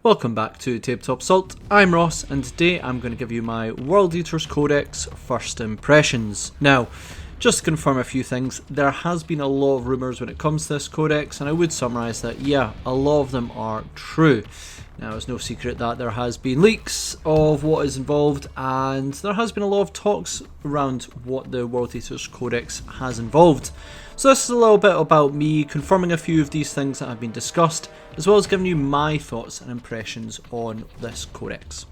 Welcome back to Tabletop Assault. I'm Ross, and today I'm going to give you my World Eaters Codex first impressions. Now, just to confirm a few things, there has been a lot of rumours when it comes to this codex, and I would summarise that, yeah, a lot of them are true. Now, it's no secret that there has been leaks of what is involved, and there has been a lot of talks around what the World Eaters Codex has involved. So this is a little bit about me confirming a few of these things that have been discussed, as well as giving you my thoughts and impressions on this codex.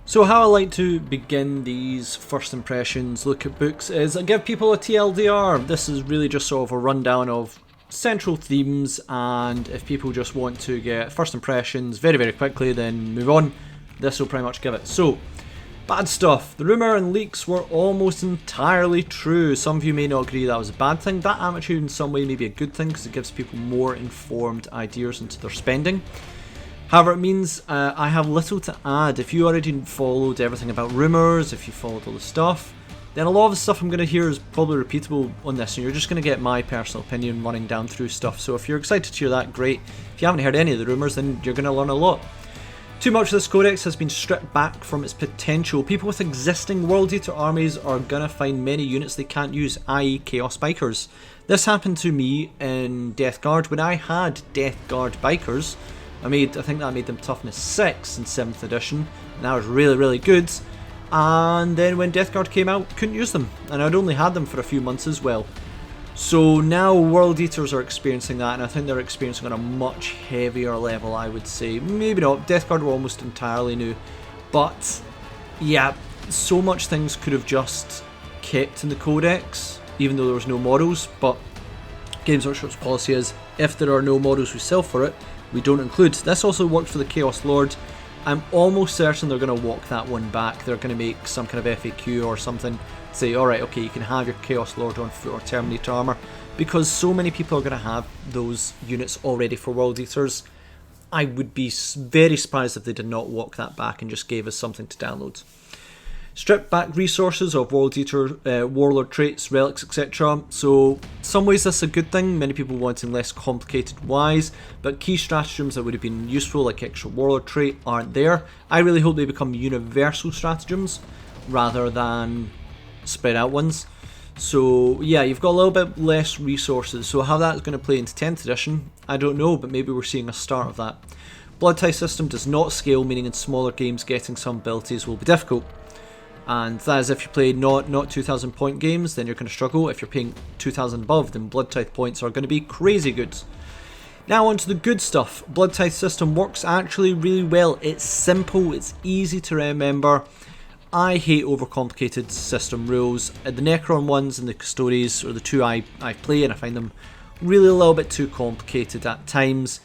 So how I like to begin these first impressions look at books is I give people a TLDR. This is really just sort of a rundown of central themes, and if people just want to get first impressions very quickly then move on, this will pretty much give it. So, bad stuff. The rumour and leaks were almost entirely true. Some of you may not agree that was a bad thing. That actually in some way may be a good thing because it gives people more informed ideas into their spending. However, it means I have little to add. If you already followed everything about rumours, if you followed all the stuff, then a lot of the stuff I'm going to hear is probably repeatable on this, and you're just going to get my personal opinion running down through stuff. So if you're excited to hear that, great. If you haven't heard any of the rumours, then you're going to learn a lot. Too much of this codex has been stripped back from its potential. People with existing World Eater armies are going to find many units they can't use, i.e. Chaos Bikers. This happened to me in Death Guard when I had Death Guard Bikers. I think that made them toughness 6 in 7th edition, and that was really good. And then when Death Guard came out, couldn't use them, and I'd only had them for a few months as well. So now World Eaters are experiencing that, and I think they're experiencing on a much heavier level, I would say. Maybe not, Death Guard were almost entirely new, but yeah, so much things could have just kept in the codex, even though there was no models. But Games Workshop's policy is, if there are no models we sell for it, we don't include. This also worked for the Chaos Lord. I'm almost certain they're going to walk that one back. They're going to make some kind of FAQ or something, say, alright, okay, you can have your Chaos Lord on foot or Terminator armour, because so many people are going to have those units already for World Eaters. I would be very surprised if they did not walk that back and just gave us something to download. Stripped back resources of World Eater, Warlord traits, relics, etc. So, some ways this is a good thing, many people wanting less complicated whys, but key stratagems that would have been useful, like extra Warlord trait, aren't there. I really hope they become universal stratagems, rather than spread out ones. So, yeah, you've got a little bit less resources, so how that's going to play into 10th edition, I don't know, but maybe we're seeing a start of that. Blood Tithe system does not scale, meaning in smaller games getting some abilities will be difficult. And that is if you play not 2,000 point games, then you're going to struggle. If you're paying 2,000 above, then Blood Tithe points are going to be crazy good. Now on to the good stuff. Blood Tithe system works actually really well. It's simple, it's easy to remember. I hate overcomplicated system rules. The Necron ones and the Custodes are the two I play, and I find them really a little bit too complicated at times.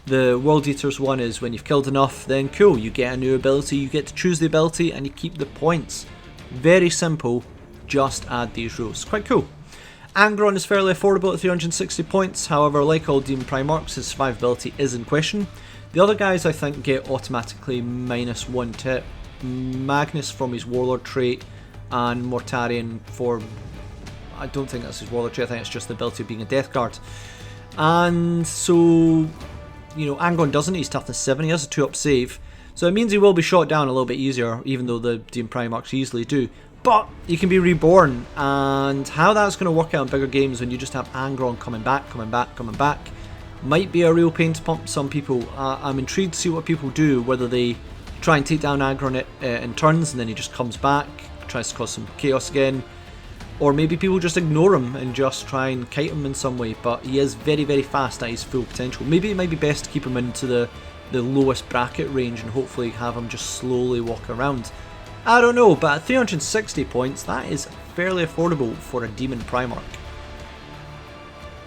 The World Eaters one is when you've killed enough, then cool, you get a new ability, you get to choose the ability, and you keep the points. Very simple, just add these rules. Quite cool. Angron is fairly affordable at 360 points, however, like all Demon Primarchs, his survivability is in question. The other guys I think get automatically -1 to Magnus from his Warlord trait, and Mortarion for, I don't think that's his Warlord trait, I think it's just the ability of being a Death Guard. And so, you know, Angron doesn't, he's toughness 7, he has a 2-up save, so it means he will be shot down a little bit easier, even though the Demon Primarchs easily do. But he can be reborn, and how that's going to work out in bigger games when you just have Angron coming back, might be a real pain to pump some people. I'm intrigued to see what people do, whether they try and take down Angron in turns and then he just comes back, tries to cause some chaos again, or maybe people just ignore him and just try and kite him in some way. But he is very fast at his full potential. Maybe it might be best to keep him into the lowest bracket range and hopefully have him just slowly walk around. I don't know, but at 360 points, that is fairly affordable for a Demon Primarch.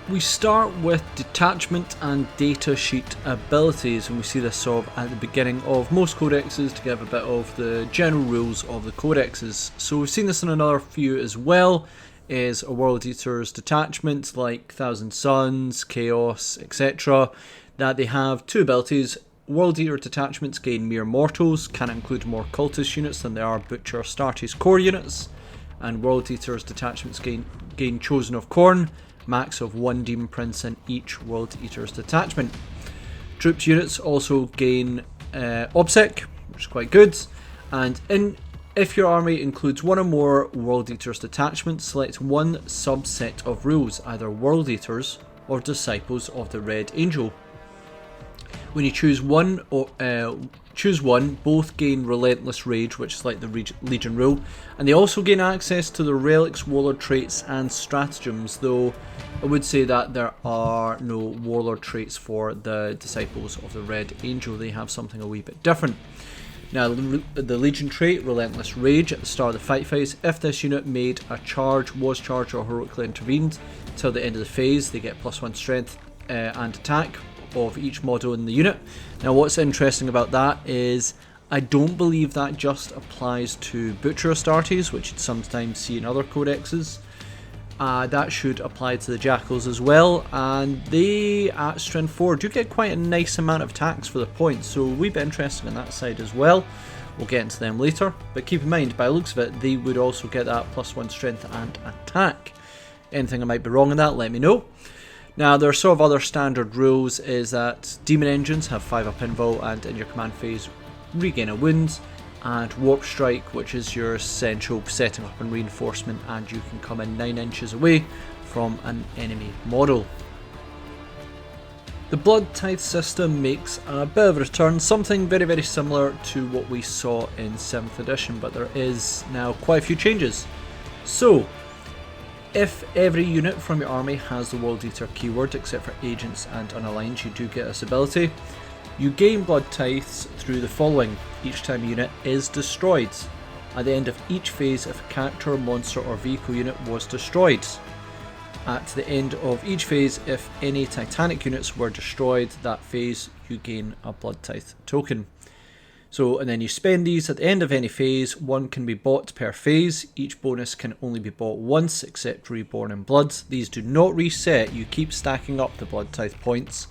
We start with Detachment and Data Sheet abilities, and we see this sort of at the beginning of most codexes to give a bit of the general rules of the codexes. So we've seen this in another few as well, is a World Eater's Detachment, like Thousand Suns, Chaos, etc. That they have 2 abilities. World Eater Detachments gain mere mortals, can include more cultist units than there are Butcher Starches core units, and World Eater's Detachments gain Chosen of Khorne, max of 1 Demon Prince in each World Eater's Detachment. Troops units also gain OBSEC, which is quite good. And if your army includes one or more World Eaters detachments, select one subset of rules, either World Eaters or Disciples of the Red Angel. When you choose one, both gain Relentless Rage, which is like the Legion rule, and they also gain access to the Relics, Warlord traits and stratagems, though I would say that there are no Warlord traits for the Disciples of the Red Angel. They have something a wee bit different. Now, the Legion trait, Relentless Rage, at the start of the fight phase, if this unit made a charge, was charged or heroically intervened till the end of the phase, they get +1 strength and attack of each model in the unit. Now, what's interesting about that is I don't believe that just applies to Butcher Astartes, which you'd sometimes see in other codexes. That should apply to the Jackals as well, and they at strength 4 do get quite a nice amount of attacks for the points, so we'd be interested on that side as well. We'll get into them later, but keep in mind, by the looks of it, they would also get that +1 strength and attack. Anything I might be wrong in that, let me know. Now, there are sort of other standard rules, is that Demon Engines have 5-up invul and in your command phase regain a wound, and Warp Strike, which is your essential setting up and reinforcement, and you can come in 9 inches away from an enemy model. The Blood Tithe system makes a bit of a return, something very, very similar to what we saw in 7th edition, but there is now quite a few changes. So, if every unit from your army has the World Eater keyword, except for agents and unaligned, you do get this ability. You gain Blood Tithes through the following: each time a unit is destroyed. At the end of each phase, if a character, monster or vehicle unit was destroyed. At the end of each phase, if any Titanic units were destroyed that phase, you gain a Blood Tithe token. So, and then you spend these at the end of any phase. One can be bought per phase. Each bonus can only be bought once, except Reborn in Blood. These do not reset. You keep stacking up the Blood Tithe points.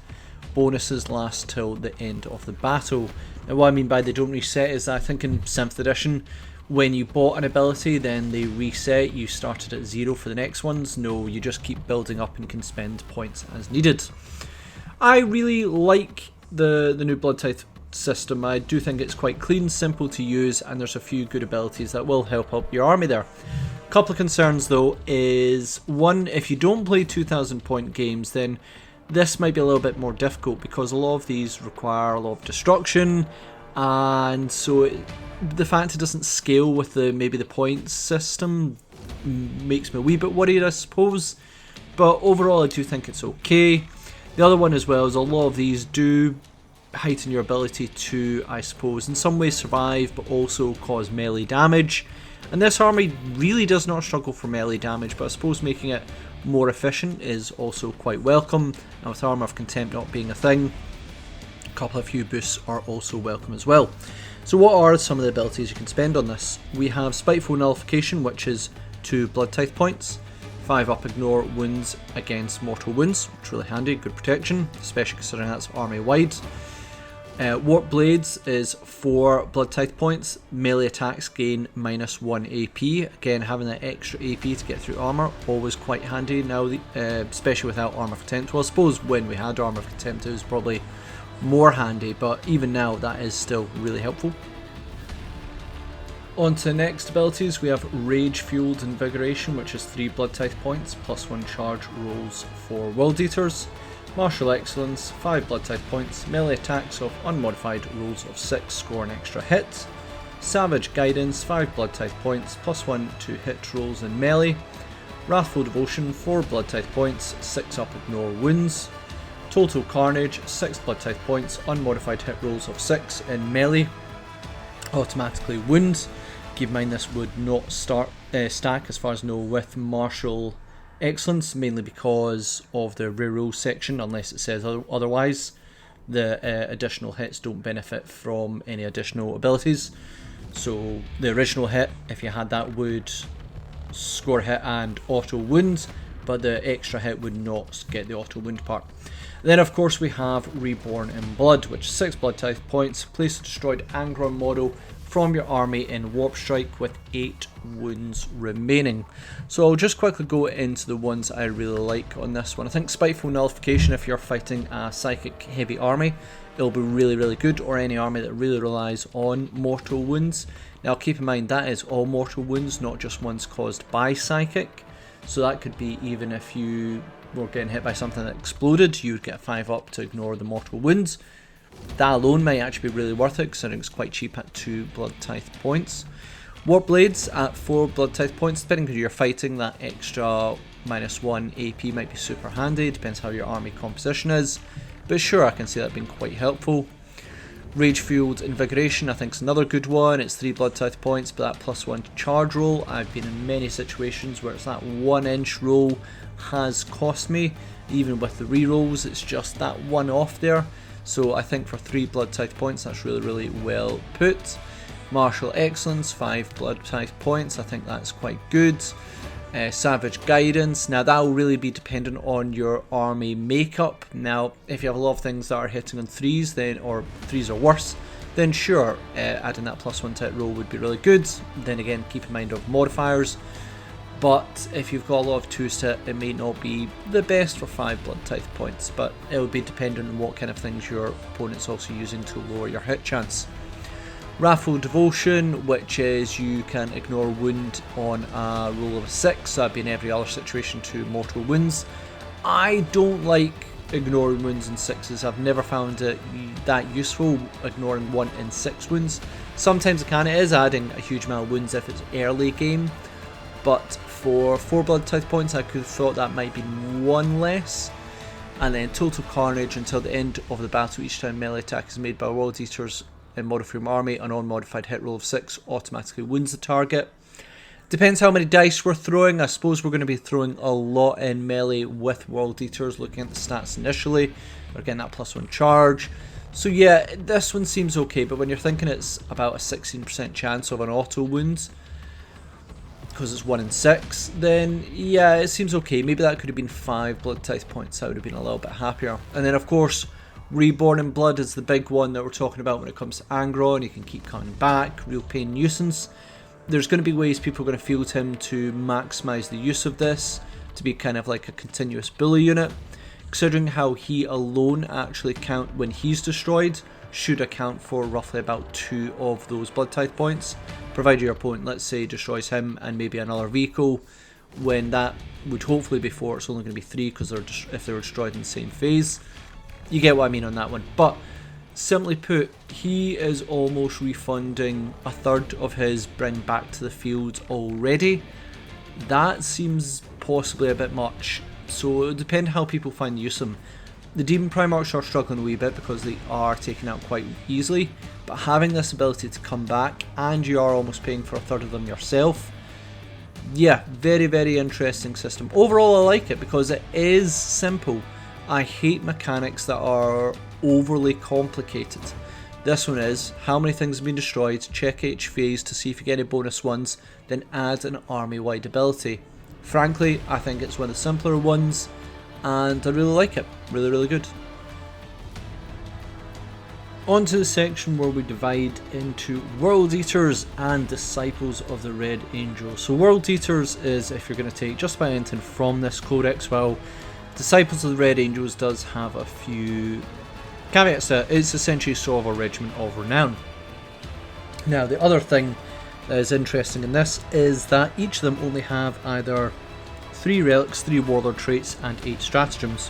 Bonuses last till the end of the battle. Now, what I mean by they don't reset is that I think in 7th edition, when you bought an ability, then they reset. You started at 0 for the next ones. No, you just keep building up and can spend points as needed. I really like the new Blood Tithe system. I do think it's quite clean, simple to use, and there's a few good abilities that will help out your army there. A couple of concerns though is, one, if you don't play 2000 point games, then this might be a little bit more difficult because a lot of these require a lot of destruction, and so the fact it doesn't scale with maybe the points system makes me a wee bit worried, I suppose, but overall I do think it's okay. The other one as well is a lot of these do heighten your ability to, I suppose, in some ways survive, but also cause melee damage. And this army really does not struggle for melee damage, but I suppose making it more efficient is also quite welcome. And with Armour of Contempt not being a thing, a couple of few boosts are also welcome as well. So what are some of the abilities you can spend on this? We have Spiteful Nullification, which is 2 Blood Tithe points. 5-up Ignore wounds against mortal wounds, which is really handy, good protection, especially considering that's army wide. Warp Blades is 4 Blood Tithe points. Melee attacks gain -1 AP. Again, having that extra AP to get through armour, always quite handy now, especially without Armour of Contempt. Well, I suppose when we had Armour of Contempt it was probably more handy, but even now that is still really helpful. On to the next abilities, we have Rage Fueled Invigoration, which is 3 Blood Tithe points, +1 charge rolls for World Eaters. Martial Excellence, 5 Blood Tithe points, melee attacks of unmodified rolls of 6 score an extra hit. Savage Guidance, 5 Blood Tithe points, +1 to hit rolls in melee. Wrathful Devotion, 4 Blood Tithe points, 6-up Ignore wounds. Total Carnage, 6 Blood Tithe points, unmodified hit rolls of 6 in melee. Automatically wounds. Keep in mind this would not stack as far as I know with Martial Excellence, mainly because of the reroll section, unless it says otherwise. The additional hits don't benefit from any additional abilities. So the original hit, if you had that, would score hit and auto wound, but the extra hit would not get the auto wound part. Then of course we have Reborn in Blood, which is 6 Blood Tithe points. Place a destroyed Angron model from your army in Warp Strike with 8 wounds remaining. So I'll just quickly go into the ones I really like on this one. I think Spiteful Nullification, if you're fighting a psychic heavy army, it'll be really good, or any army that really relies on mortal wounds. Now keep in mind that is all mortal wounds, not just ones caused by psychic. So that could be even if you were getting hit by something that exploded, you would get 5 up to ignore the mortal wounds. That alone might actually be really worth it, considering it's quite cheap at 2 Blood Tithe points. Warp Blades at 4 Blood Tithe points, depending on who you're fighting, that extra -1 AP might be super handy, depends how your army composition is. But sure, I can see that being quite helpful. Rage Fueled Invigoration I think is another good one. It's 3 Blood Tithe points, but that +1 to charge roll. I've been in many situations where it's that 1-inch roll has cost me. Even with the rerolls, it's just that one off there. So I think for 3 Blood Tithe points, that's really well put. Martial Excellence, 5 Blood Tithe points. I think that's quite good. Savage Guidance, now that will really be dependent on your army makeup. Now if you have a lot of things that are hitting on 3s then, or 3s or worse, then sure, adding that +1 to hit roll would be really good. Then again, keep in mind of modifiers, but if you've got a lot of 2s to hit, it may not be the best for 5 Blood Tithe points, but it would be dependent on what kind of things your opponent's also using to lower your hit chance. Wrathful Devotion, which is you can ignore wound on a roll of a 6, so that'd be in every other situation to mortal wounds. I don't like ignoring wounds in 6s, I've never found it that useful, ignoring 1 in 6 wounds. Sometimes it is adding a huge amount of wounds if it's early game, but for 4 Blood Tithe points I could have thought that might be 1 less. And then Total Carnage until the end of the battle. Each time melee attack is made by World Eaters in Modified Army, an unmodified hit roll of 6 automatically wounds the target. Depends how many dice we're throwing. I suppose we're going to be throwing a lot in melee with World Eaters, looking at the stats initially. We're getting that +1 charge. So yeah, this one seems okay, but when you're thinking it's about a 16% chance of an auto wound, because it's 1 in 6, then yeah, it seems okay. Maybe that could have been 5 Blood Tithe points, I would have been a little bit happier. And then of course, Reborn in Blood is the big one that we're talking about when it comes to Angron. You can keep coming back, real pain nuisance. There's going to be ways people are going to field him to maximise the use of this, to be kind of like a continuous bully unit. Considering how he alone actually count when he's destroyed, should account for roughly about 2 of those Blood Tithe points, provided your opponent, let's say, destroys him and maybe another vehicle, when that would hopefully be 4, it's only going to be 3 because if they're destroyed in the same phase. You get what I mean on that one. But simply put, he is almost refunding a third of his bring back to the field already. That seems possibly a bit much, so it would depend how people find use of him. The Demon Primarchs are struggling a wee bit because they are taken out quite easily, but having this ability to come back, and you are almost paying for a third of them yourself, yeah, very interesting system. Overall I like it because it is simple. I hate mechanics that are overly complicated. This one is, how many things have been destroyed, check each phase to see if you get any bonus ones, then add an army-wide ability. Frankly, I think it's one of the simpler ones, and I really like it. Really good. On to the section where we divide into World Eaters and Disciples of the Red Angel. So World Eaters is if you're going to take just about anything from this codex, well, Disciples of the Red Angels does have a few caveats to it. It's essentially sort of a regiment of renown. Now the other thing that is interesting in this is that each of them only have either 3 relics, 3 warlord traits and 8 stratagems,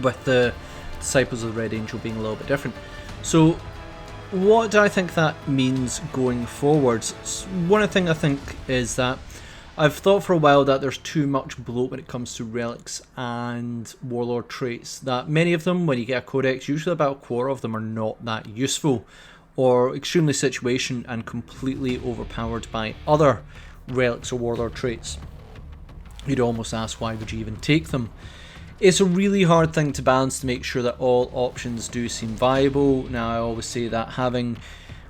with the Disciples of the Red Angel being a little bit different. So what do I think that means going forwards? One thing I think is that I've thought for a while that there's too much bloat when it comes to relics and warlord traits, that many of them, when you get a codex, usually about a quarter of them are not that useful, or extremely situation and completely overpowered by other relics or warlord traits. You'd almost ask, why would you even take them? It's a really hard thing to balance to make sure that all options do seem viable. Now I always say that having,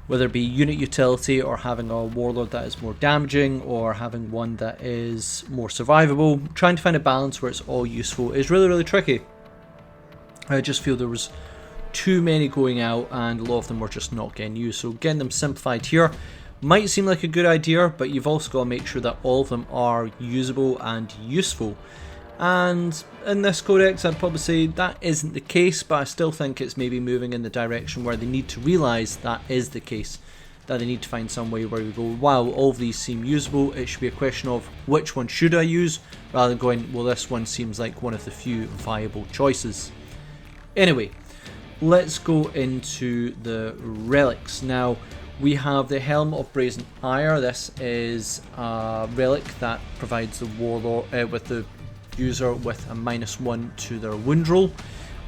whether it be unit utility or having a warlord that is more damaging or having one that is more survivable, trying to find a balance where it's all useful is really tricky. I just feel there was too many going out, and a lot of them were just not getting used. So getting them simplified here might seem like a good idea, but you've also got to make sure that all of them are usable and useful. And in this codex, I'd probably say that isn't the case, but I still think it's maybe moving in the direction where they need to realise that is the case. That they need to find some way where we go, wow, all of these seem usable, it should be a question of which one should I use, rather than going, well, this one seems like one of the few viable choices. Anyway, let's go into the relics. Now, we have the Helm of Brazen Ire. This is a relic that provides the warlord with the user with a -1 to their wound roll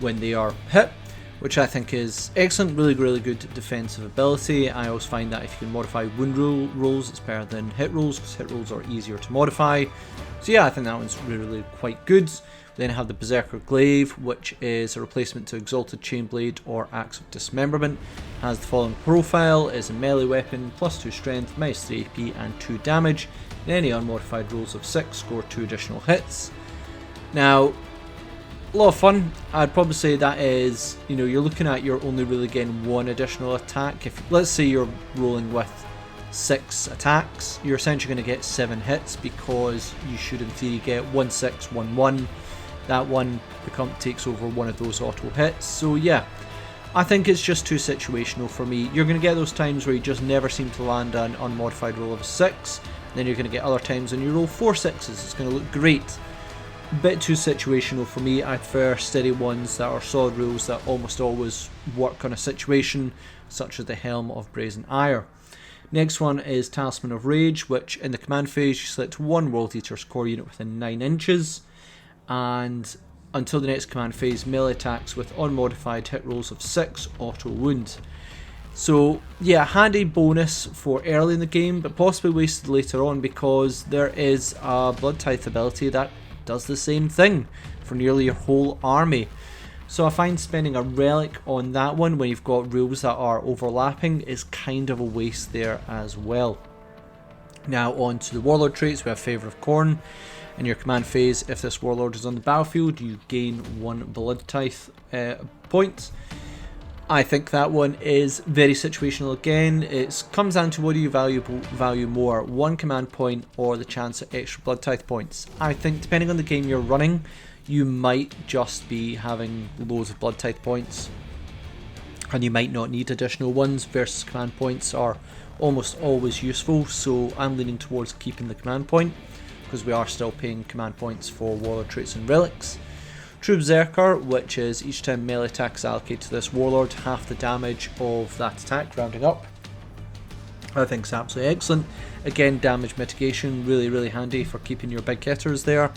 when they are hit, which I think is excellent. Really good defensive ability. I always find that if you can modify wound rolls, it's better than hit rolls, because hit rolls are easier to modify. So yeah, I think that one's really quite good. We then have the Berserker Glaive, which is a replacement to Exalted Chainblade or Axe of Dismemberment. Has the following profile: is a melee weapon, +2 strength, -3 AP and 2 damage. In any unmodified rolls of 6, score 2 additional hits. Now, a lot of fun. I'd probably say that is, you're looking at you're only really getting 1 additional attack. If, let's say you're rolling with 6 attacks, you're essentially going to get 7 hits, because you should in theory get 1 6, 1 1. That one takes over one of those auto hits. So yeah, I think it's just too situational for me. You're going to get those times where you just never seem to land an unmodified roll of a 6. Then you're going to get other times when you roll 4 6s. It's going to look great. Bit too situational for me. I prefer steady ones that are solid rules that almost always work on a situation, such as the Helm of Brazen Ire. Next one is Talisman of Rage, which in the command phase you select 1 World Eaters core unit within 9 inches, and until the next command phase, melee attacks with unmodified hit rolls of 6 auto wound. So yeah, handy bonus for early in the game, but possibly wasted later on, because there is a Blood Tithe ability that does the same thing for nearly your whole army. So I find spending a relic on that one when you've got rules that are overlapping is kind of a waste there as well. Now on to the warlord traits. We have Favour of Kharne. In your command phase, if this warlord is on the battlefield, you gain 1 Blood Tithe point. I think that one is very situational again. It comes down to what do you value more, 1 command point or the chance at extra Blood Tithe points. I think depending on the game you're running, you might just be having loads of Blood Tithe points, and you might not need additional ones, versus command points are almost always useful. So I'm leaning towards keeping the command point, because we are still paying command points for warlord traits and relics. True Berserker, which is each time melee attack is allocated to this warlord, half the damage of that attack, rounding up. I think it's absolutely excellent. Again, damage mitigation, really handy for keeping your big hitters there.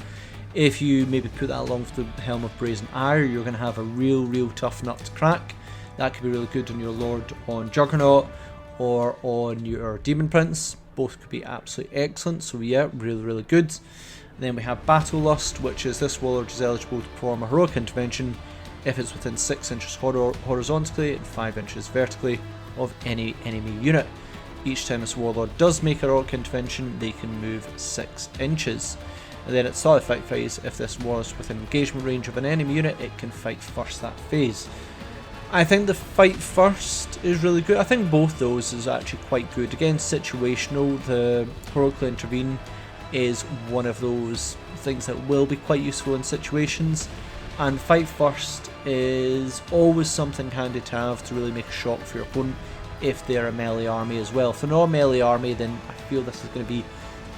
If you maybe put that along with the Helm of Brazen Ire, you're going to have a real tough nut to crack. That could be really good on your Lord on Juggernaut or on your Demon Prince. Both could be absolutely excellent, so yeah, really good. Then we have Battle Lust, which is this warlord is eligible to perform a heroic intervention if it's within 6 inches horizontally and 5 inches vertically of any enemy unit. Each time this warlord does make a heroic intervention, they can move 6 inches. And then at start of the fight phase, if this warlord is within engagement range of an enemy unit, it can fight first that phase. I think the fight first is really good. I think both those is actually quite good. Again, situational. The heroically intervene is one of those things that will be quite useful in situations, and fight first is always something handy to have to really make a shock for your opponent if they're a melee army as well. If they're not a melee army, then I feel this is going to be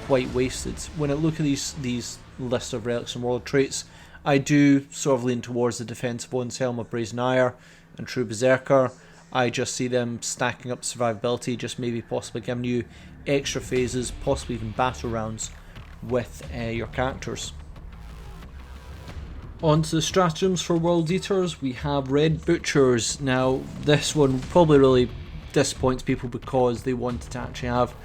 quite wasted. When I look at these lists of relics and warlord traits, I do sort of lean towards the defensive ones, Helm of Brazen Ire and True Berserker. I just see them stacking up survivability, just maybe possibly giving you extra phases, possibly even battle rounds with your characters. On to the stratagems for World Eaters, we have Red Butchers. Now this one probably really disappoints people because they wanted to actually have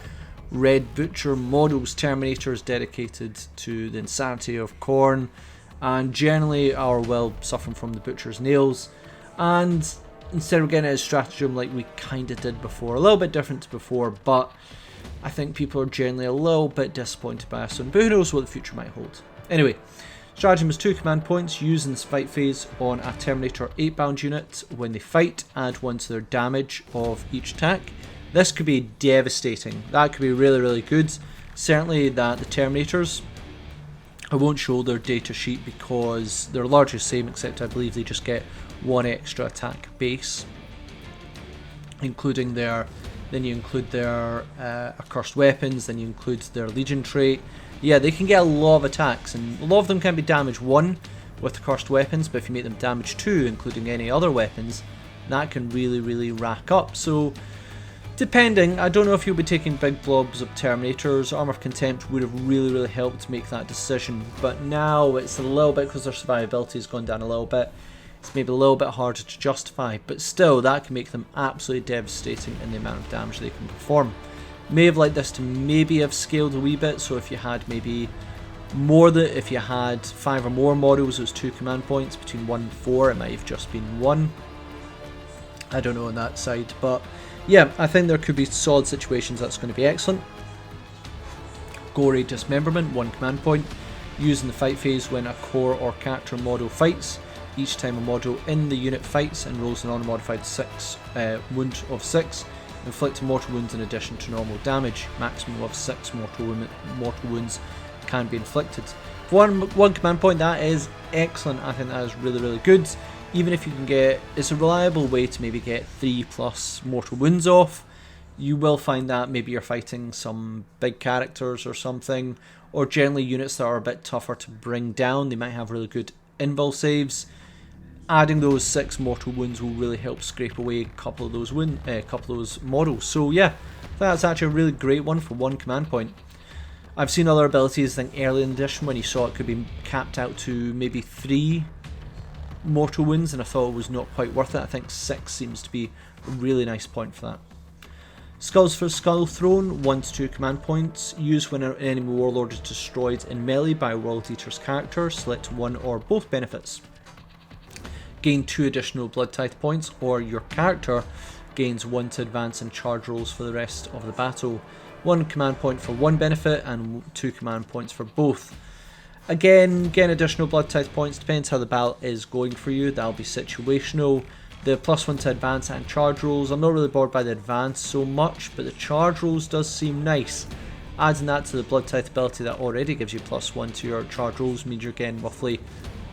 Red Butcher models, Terminators dedicated to the insanity of Kharne, and generally are well suffering from the Butcher's nails, and instead of getting it as stratagem like we kind of did before, a little bit different to before, but I think people are generally a little bit disappointed by us, but who knows what the future might hold. Anyway, Stratagem is 2 command points used in this fight phase on a Terminator 8-bound unit. When they fight, add 1 to their damage of each attack. This could be devastating. That could be really, really good. Certainly that the Terminators, I won't show their data sheet because they're largely the same, except I believe they just get 1 extra attack base, including their, then you include their accursed weapons, then you include their Legion trait. Yeah, they can get a lot of attacks, and a lot of them can be damage 1 with accursed weapons, but if you make them damage 2, including any other weapons, that can really, really rack up. So, depending, I don't know if you'll be taking big blobs of Terminators. Armor of Contempt would have really, really helped make that decision, but now it's a little bit, because their survivability has gone down a little bit, it's maybe a little bit harder to justify, but still, that can make them absolutely devastating in the amount of damage they can perform. May have liked this to maybe have scaled a wee bit, so if you had maybe more than, if you had 5 or more models, it was 2 command points, between 1 and 4, it might have just been 1. I don't know on that side, but yeah, I think there could be solid situations that's going to be excellent. Gory Dismemberment, 1 command point, used in the fight phase when a core or character model fights. Each time a model in the unit fights and rolls an unmodified wound of 6, inflict mortal wounds in addition to normal damage. Maximum of 6 mortal wounds can be inflicted. For one command point, that is excellent. I think that is really, really good. Even if you can get, it's a reliable way to maybe get 3+ mortal wounds off. You will find that maybe you're fighting some big characters or something, or generally units that are a bit tougher to bring down. They might have really good invul saves. Adding those 6 mortal wounds will really help scrape away a couple of those models. So yeah, I think that's actually a really great one for 1 command point. I've seen other abilities, I think early in the edition when you saw it could be capped out to maybe 3 mortal wounds, and I thought it was not quite worth it. I think 6 seems to be a really nice point for that. Skulls for Skull Throne, 1 to 2 command points, used when an enemy warlord is destroyed in melee by a World Eater's character. Select 1 or both benefits. Gain 2 additional Blood Tithe points, or your character gains 1 to advance and charge rolls for the rest of the battle. 1 command point for 1 benefit and 2 command points for both. Again, getting additional Blood Tithe points depends how the battle is going for you. That'll be situational. The +1 to advance and charge rolls, I'm not really bored by the advance so much, but the charge rolls does seem nice. Adding that to the Blood Tithe ability that already gives you +1 to your charge rolls means you're getting roughly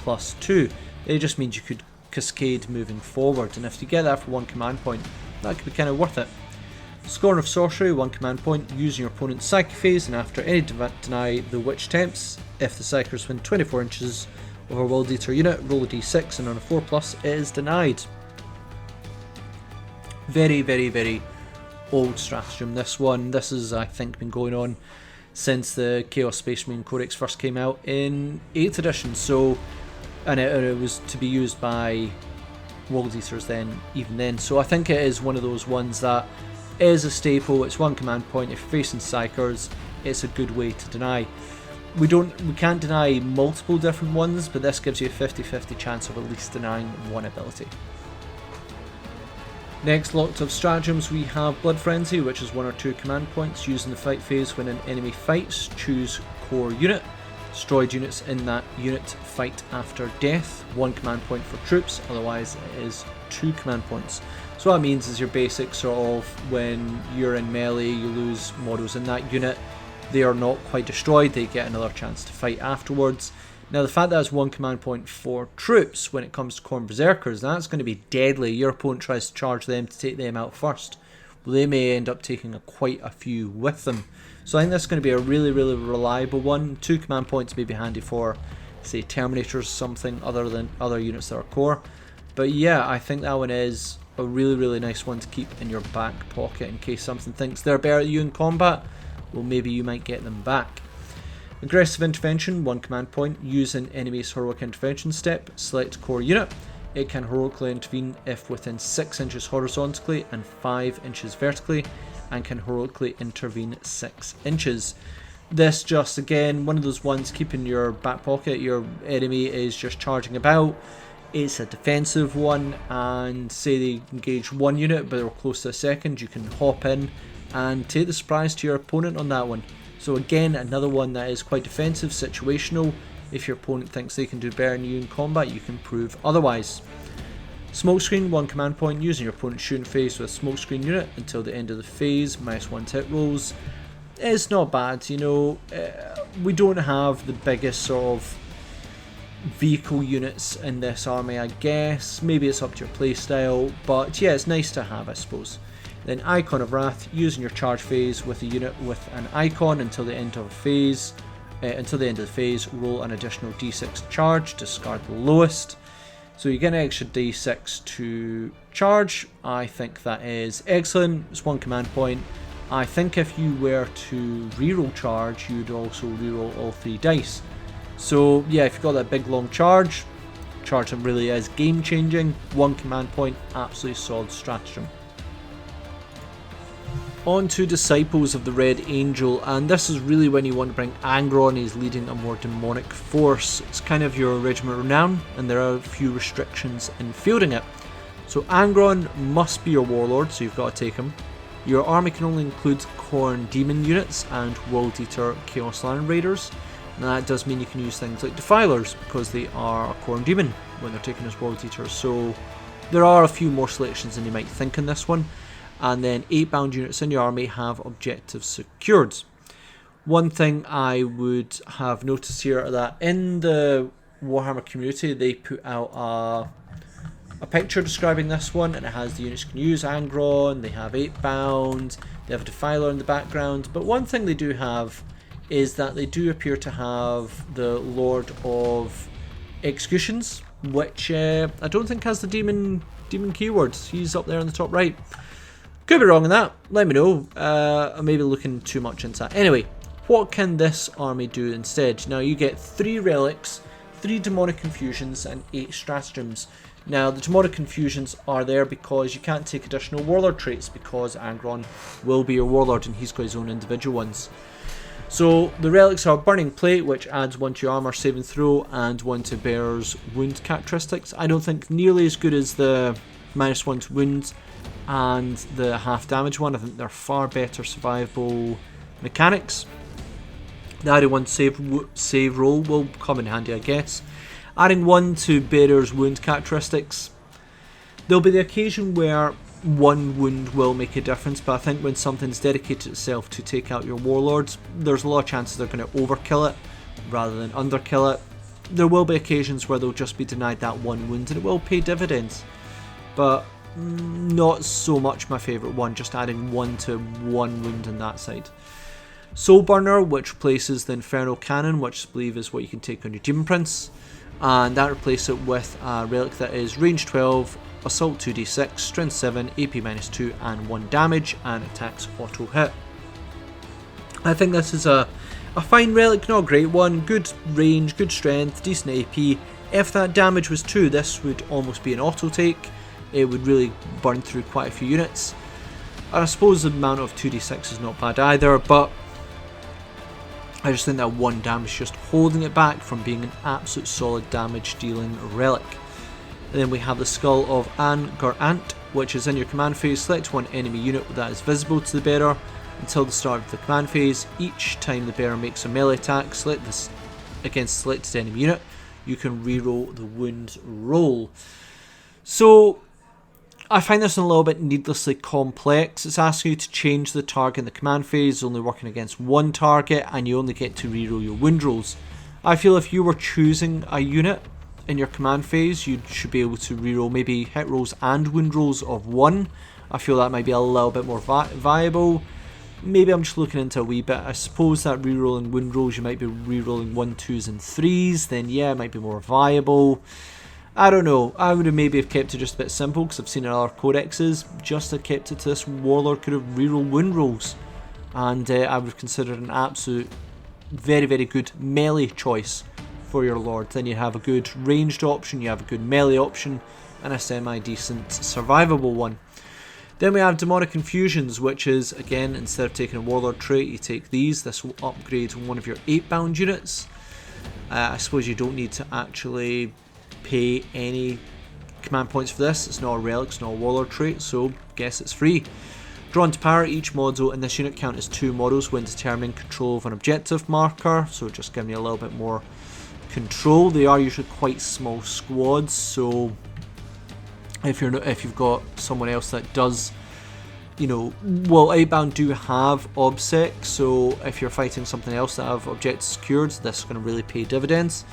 +2. It just means you could cascade moving forward, and if you get that for 1 command point, that could be kind of worth it. Scorn of Sorcery, 1 command point, using your opponent's psychic phase, and after any deny the witch attempts, if the psychers win 24 inches of a World Eater unit, roll a d6, and on a 4+, it is denied. Very, very, very old stratagem, this one. This has, I think, been going on since the Chaos Space Marine Codex first came out in 8th edition, so, and it was to be used by World Eaters then, even then. So I think it is one of those ones that is a staple. It's 1 command point. If you're facing psychers, it's a good way to deny. We can't deny multiple different ones, but this gives you a 50-50 chance of at least denying 1 ability. Next lot of stratagems, we have Blood Frenzy, which is 1 or 2 command points used in the fight phase when an enemy fights. Choose core unit. Destroyed units in that unit fight after death. 1 command point for troops, otherwise it is 2 command points. So what that means is your basic sort of, when you're in melee, you lose models in that unit, they are not quite destroyed, they get another chance to fight afterwards. Now the fact that it's 1 command point for troops when it comes to Khorne Berserkers, that's going to be deadly. Your opponent tries to charge them to take them out first. Well, they may end up taking quite a few with them. So I think this is going to be a really, really reliable one. 2 command points may be handy for, say, Terminators, something other than other units that are core. But yeah, I think that one is a really, really nice one to keep in your back pocket in case something thinks they're better at you in combat. Well, maybe you might get them back. Aggressive Intervention, 1 command point, use an enemy's heroic intervention step, select core unit. It can heroically intervene if within 6 inches horizontally and 5 inches vertically, and can heroically intervene 6 inches. This just, again, one of those ones, keep in your back pocket. Your enemy is just charging about, it's a defensive one, and say they engage 1 unit but they're close to a second, you can hop in and take the surprise to your opponent on that one. So again, another one that is quite defensive, situational, If your opponent thinks they can do better than you in combat, you can prove otherwise. Smokescreen, 1 command point, using your opponent's shooting phase with a smokescreen unit until the end of the phase, -1 hit rolls. It's not bad, you know. We don't have the biggest sort of vehicle units in this army, I guess. Maybe it's up to your playstyle, but yeah, it's nice to have, I suppose. Then Icon of Wrath, using your charge phase with a unit with an icon until the end of a phase. Until the end of the phase, roll an additional d6 charge, discard the lowest. So you get an extra d6 to charge. I think that is excellent. It's 1 command point. I think if you were to reroll charge, you'd also reroll all 3 dice. So yeah, if you've got that big long charge that really is game changing, 1 command point, absolutely solid stratagem. On to Disciples of the Red Angel, and this is really when you want to bring Angron. He's leading a more demonic force. It's kind of your regiment renown, and there are a few restrictions in fielding it. So Angron must be your warlord, so you've got to take him. Your army can only include Khorne demon units and World Eater Chaos Land Raiders. Now that does mean you can use things like Defilers, because they are a Khorne demon when they're taken as World Eaters. So there are a few more selections than you might think in this one. And then 8-bound units in your army have objectives secured. One thing I would have noticed here are that in the Warhammer community they put out a picture describing this one, and it has the units you can use, Angron, they have 8-bound, they have a Defiler in the background. But one thing they do have is that they do appear to have the Lord of Executions, which I don't think has the demon keywords. He's up there in the top right. Could be wrong in that, let me know. I may be looking too much into that. Anyway, what can this army do instead? Now you get 3 relics, 3 demonic confusions and 8 stratagems. Now the demonic confusions are there because you can't take additional warlord traits, because Angron will be your warlord and he's got his own individual ones. So the relics are Burning Plate, which adds 1 to your armor saving throw and 1 to bearer's wound characteristics. I don't think nearly as good as the -1 to wounds and the half damage one. I think they're far better survivable mechanics. The added 1 save roll will come in handy, I guess. Adding 1 to bearer's wound characteristics. There'll be the occasion where 1 wound will make a difference, but I think when something's dedicated itself to take out your warlords, there's a lot of chances they're going to overkill it rather than underkill it. There will be occasions where they'll just be denied that 1 wound, and it will pay dividends, but not so much my favourite one, just adding 1 to 1 wound on that side. Soul Burner, which replaces the Infernal Cannon, which I believe is what you can take on your Demon Prince, and that replaces it with a relic that is range 12, assault 2d6, strength 7, AP -2 and 1 damage, and attacks auto hit. I think this is a fine relic, not a great one, good range, good strength, decent AP. If that damage was 2, this would almost be an auto take. It would really burn through quite a few units. And I suppose the amount of 2d6 is not bad either, but I just think that 1 damage is just holding it back from being an absolute solid damage dealing relic. And then we have the Skull of Angron, which is in your command phase. Select 1 enemy unit that is visible to the bearer until the start of the command phase. Each time the bearer makes a melee attack against selected enemy unit, you can reroll the wound roll. So I find this a little bit needlessly complex. It's asking you to change the target in the command phase, only working against 1 target, and you only get to reroll your wound rolls. I feel if you were choosing a unit in your command phase, you should be able to reroll maybe hit rolls and wound rolls of 1. I feel that might be a little bit more viable. Maybe I'm just looking into a wee bit. I suppose that rerolling wound rolls, you might be rerolling 1, 2s and 3s, then yeah, it might be more viable. I don't know, I would have maybe have kept it just a bit simple, because I've seen in other codexes, just have kept it to this warlord could have reroll wound rolls, and I would have considered an absolute very, very good melee choice for your lord. Then you have a good ranged option, you have a good melee option, and a semi-decent survivable one. Then we have Demonic Confusions, which is, again, instead of taking a warlord trait, you take these. This will upgrade 1 of your 8-bound units. I suppose you don't need to actually pay any command points for this. It's not a relic, it's not a warlord trait, so guess it's free. Drawn to power, each model in this unit count as 2 models when determining control of an objective marker, so just giving you a little bit more control. They are usually quite small squads, so if you've got someone else that does, well, Eightbound do have obsec, so if you're fighting something else that have objectives secured, this is going to really pay dividends.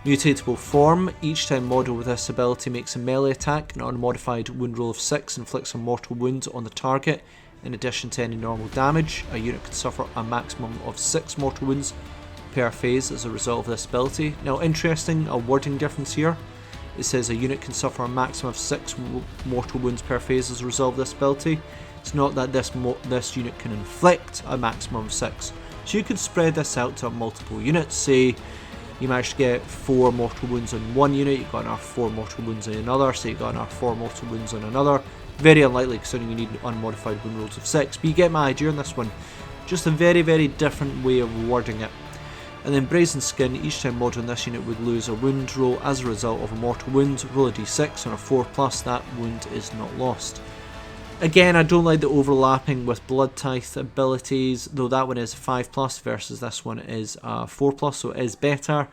Mutatable form. Each time model with this ability makes a melee attack, an unmodified wound roll of 6 inflicts a mortal wound on the target. In addition to any normal damage, a unit can suffer a maximum of 6 mortal wounds per phase as a result of this ability. Now, interesting, a wording difference here. It says a unit can suffer a maximum of 6 mortal wounds per phase as a result of this ability. It's not that this unit can inflict a maximum of 6. So you could spread this out to multiple units. Say you managed to get 4 mortal wounds on one unit, you got another 4 mortal wounds on another, so you got another 4 mortal wounds on another. Very unlikely considering you need unmodified wound rolls of 6, but you get my idea on this one. Just a very, very different way of wording it. And then Brazen Skin, each time model in this unit would lose a wound roll as a result of a mortal wound. Roll a d6 on a 4+, that wound is not lost. Again, I don't like the overlapping with Blood Tithe abilities, though that one is 5+ versus this one is 4+, so it is better.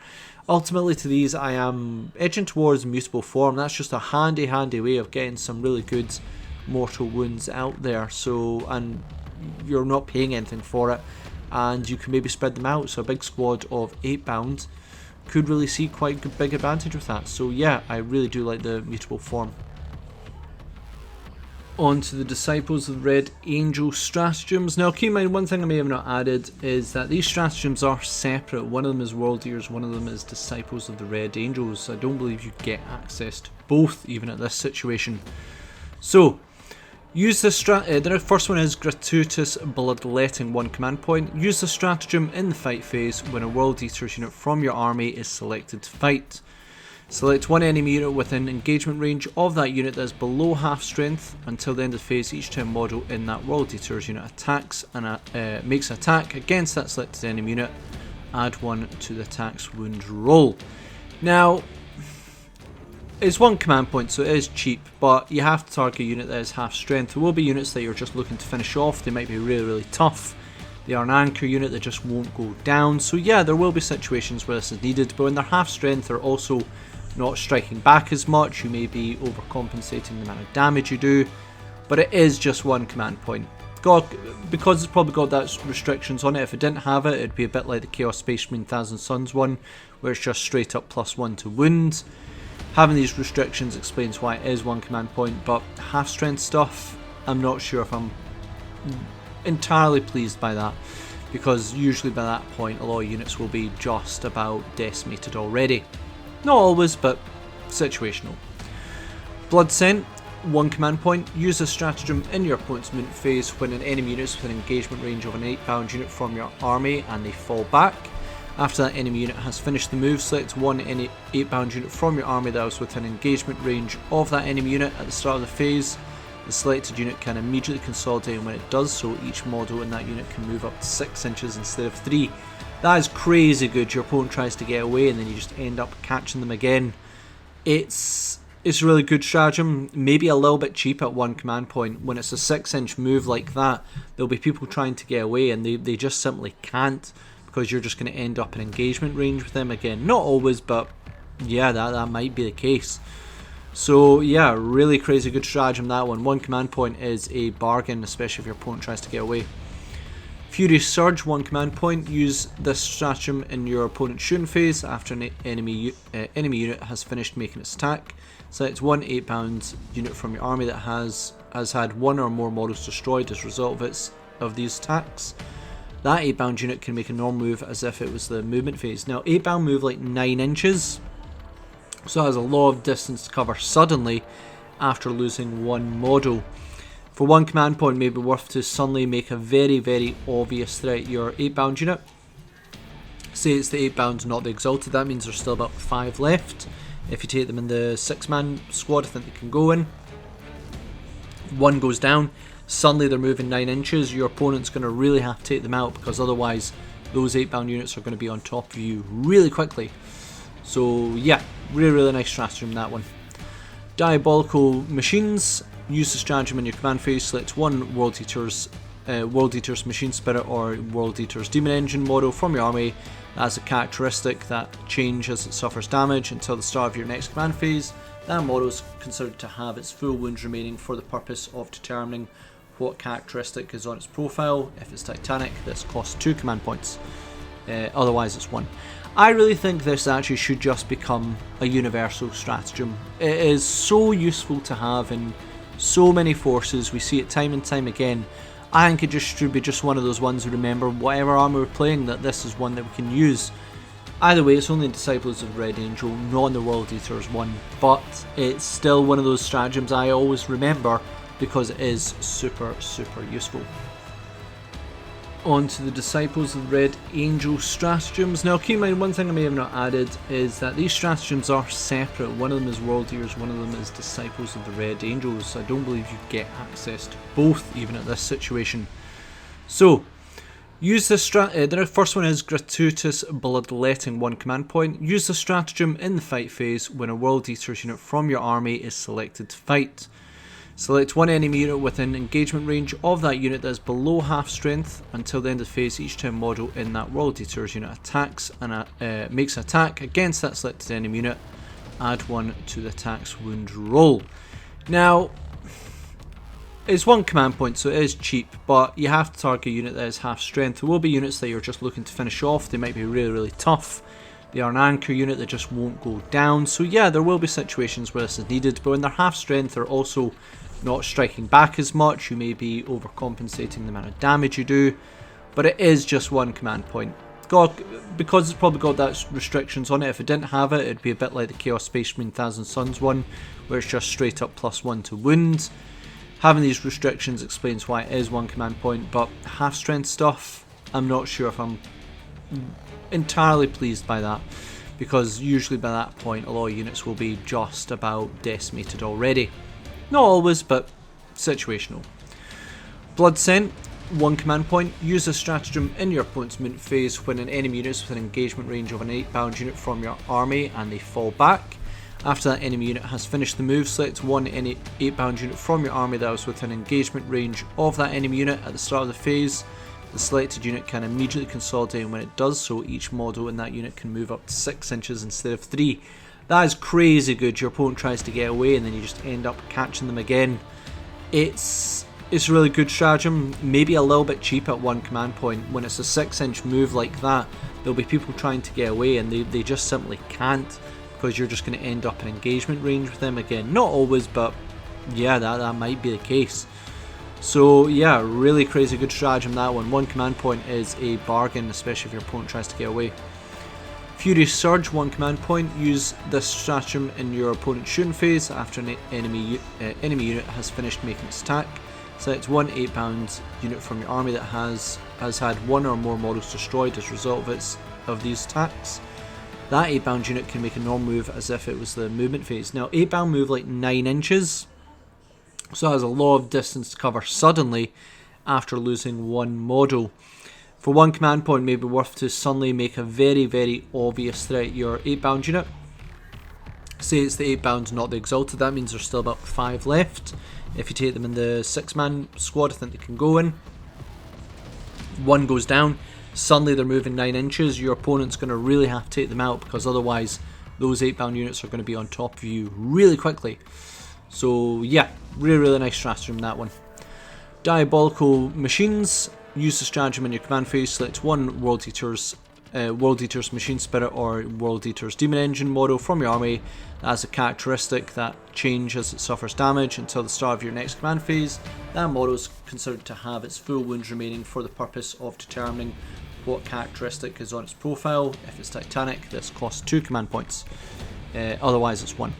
Ultimately to these I am edging towards mutable form. That's just a handy way of getting some really good mortal wounds out there, so, and you're not paying anything for it, and you can maybe spread them out, so a big squad of 8-bound could really see quite a big advantage with that. So yeah, I really do like the mutable form. On to the Disciples of the Red Angel stratagems. Now keep in mind, one thing I may have not added is that these stratagems are separate. One of them is World Eaters, one of them is Disciples of the Red Angels. I don't believe you get access to both even at this situation. So use this the first one is Gratuitous Bloodletting, 1 command point. Use the stratagem in the fight phase when a World Eaters unit from your army is selected to fight. Select one enemy unit within engagement range of that unit that is below half strength until the end of the phase. Each time model in that World Eaters unit attacks and makes an attack against that selected enemy unit, add 1 to the attack's wound roll. Now, it's 1 command point, so it is cheap, but you have to target a unit that is half strength. There will be units that you're just looking to finish off. They might be really, really tough. They are an anchor unit that just won't go down. So yeah, there will be situations where this is needed, but when they're half strength, they're also not striking back as much. You may be overcompensating the amount of damage you do, but it is just 1 command point. Because it's probably got that restrictions on it. If it didn't have it, it'd be a bit like the Chaos Space Marine Thousand Suns one, where it's just straight up +1 to wound. Having these restrictions explains why it is 1 command point, but half strength stuff, I'm not sure if I'm entirely pleased by that, because usually by that point a lot of units will be just about decimated already. Not always, but situational. Blood Scent, 1 command point. Use a stratagem in your opponent's movement phase when an enemy unit is within engagement range of an 8-bound unit from your army and they fall back. After that enemy unit has finished the move, select one 8-bound unit from your army that was within engagement range of that enemy unit at the start of the phase. The selected unit can immediately consolidate, and when it does so, each model in that unit can move up to 6 inches instead of 3. That is crazy good. Your opponent tries to get away and then you just end up catching them again. It's a really good stratagem, maybe a little bit cheap at 1 command point. When it's a 6-inch move like that, there'll be people trying to get away and they just simply can't, because you're just going to end up in engagement range with them again. Not always, but yeah, that might be the case. So yeah, really crazy good stratagem, that one. 1 command point is a bargain, especially if your opponent tries to get away. Furious Surge, 1 command point. Use this stratagem in your opponent's shooting phase after an enemy unit has finished making its attack. Select one 8-bound unit from your army that has had 1 or more models destroyed as a result of these attacks. That 8-bound unit can make a normal move as if it was the movement phase. Now 8-bound move like 9 inches, so it has a lot of distance to cover suddenly after losing 1 model. For 1 command point, it may be worth to suddenly make a very, very obvious threat. Your 8-bound unit, say it's the 8-bound, not the Exalted, that means there's still about 5 left. If you take them in the 6-man squad, I think they can go in. 1 goes down, suddenly they're moving 9 inches, your opponent's going to really have to take them out, because otherwise those 8-bound units are going to be on top of you really quickly. So yeah, really, really nice stratagem, that one. Diabolical Machines. Use the stratagem in your command phase. Select one World Eaters World Eaters Machine Spirit or World Eaters Demon Engine model from your army that has a characteristic that changes as it suffers damage until the start of your next command phase. That model is considered to have its full wounds remaining for the purpose of determining what characteristic is on its profile. If it's Titanic, this costs 2 command points. Otherwise it's 1. I really think this actually should just become a universal stratagem. It is so useful to have in so many forces. We see it time and time again. I think it just should be just one of those ones we remember whatever army we're playing, that this is one that we can use. Either way, it's only in Disciples of the Red Angel, not in the World Eaters one, but it's still one of those stratagems I always remember because it is super useful. On to the Disciples of the Red Angel stratagems. Now keep in mind, one thing I may have not added is that these stratagems are separate. One of them is World Eaters, one of them is Disciples of the Red Angels. I don't believe you get access to both even at this situation. So, use this the first one is Gratuitous Bloodletting, 1 command point. Use the stratagem in the fight phase when a World Eaters unit from your army is selected to fight. Select one enemy unit within engagement range of that unit that is below half strength. Until the end of the phase, each time model in that World Eaters unit attacks and makes an attack against that selected enemy unit, add 1 to the attack's wound roll. Now, it's 1 command point, so it is cheap, but you have to target a unit that is half strength. There will be units that you're just looking to finish off. They might be really tough. They are an anchor unit that just won't go down. So yeah, there will be situations where this is needed, but when they're half strength, they're also not striking back as much. You may be overcompensating the amount of damage you do, but it is just 1 command point. Because it's probably got that restrictions on it. If it didn't have it, it'd be a bit like the Chaos Space Marine Thousand Suns one, where it's just straight up +1 to wounds. Having these restrictions explains why it is 1 command point, but half strength stuff, I'm not sure if I'm entirely pleased by that, because usually by that point a lot of units will be just about decimated already. Not always, but situational. Blood Scent, 1 command point. Use a stratagem in your opponent's movement phase when an enemy unit is within engagement range of an 8-bound unit from your army and they fall back. After that enemy unit has finished the move, select one 8-bound unit from your army that was within engagement range of that enemy unit at the start of the phase. The selected unit can immediately consolidate, and when it does so, each model in that unit can move up to 6 inches instead of 3. That is crazy good. Your opponent tries to get away and then you just end up catching them again. It's a really good stratagem, maybe a little bit cheap at 1 command point. When it's a 6-inch move like that, there'll be people trying to get away and they just simply can't, because you're just going to end up in engagement range with them again. Not always, but yeah, that might be the case. So yeah, really crazy good stratagem, that one. 1 command point is a bargain, especially if your opponent tries to get away. Furious Surge, 1 command point. Use this stratagem in your opponent's shooting phase after an enemy unit has finished making its attack. Select one 8-bound unit from your army that has had 1 or more models destroyed as a result of these attacks. That 8-bound unit can make a normal move as if it was the movement phase. Now 8-bound move like 9 inches, so that has a lot of distance to cover suddenly after losing 1 model. For 1 command point, it may be worth to suddenly make a very obvious threat your 8-bound unit. Say it's the 8-bound, not the Exalted, that means there's still about 5 left. If you take them in the 6-man squad, I think they can go in. 1 goes down, suddenly they're moving 9 inches, your opponent's going to really have to take them out, because otherwise those 8-bound units are going to be on top of you really quickly. So yeah, really nice stratagem, that one. Diabolical Machines. Use the stratagem in your command phase. Select one World Eaters Machine Spirit or World Eaters Demon Engine model from your army that has a characteristic that changes as it suffers damage until the start of your next command phase. That model is considered to have its full wounds remaining for the purpose of determining what characteristic is on its profile. If it's Titanic, this costs 2 command points. Otherwise it's 1.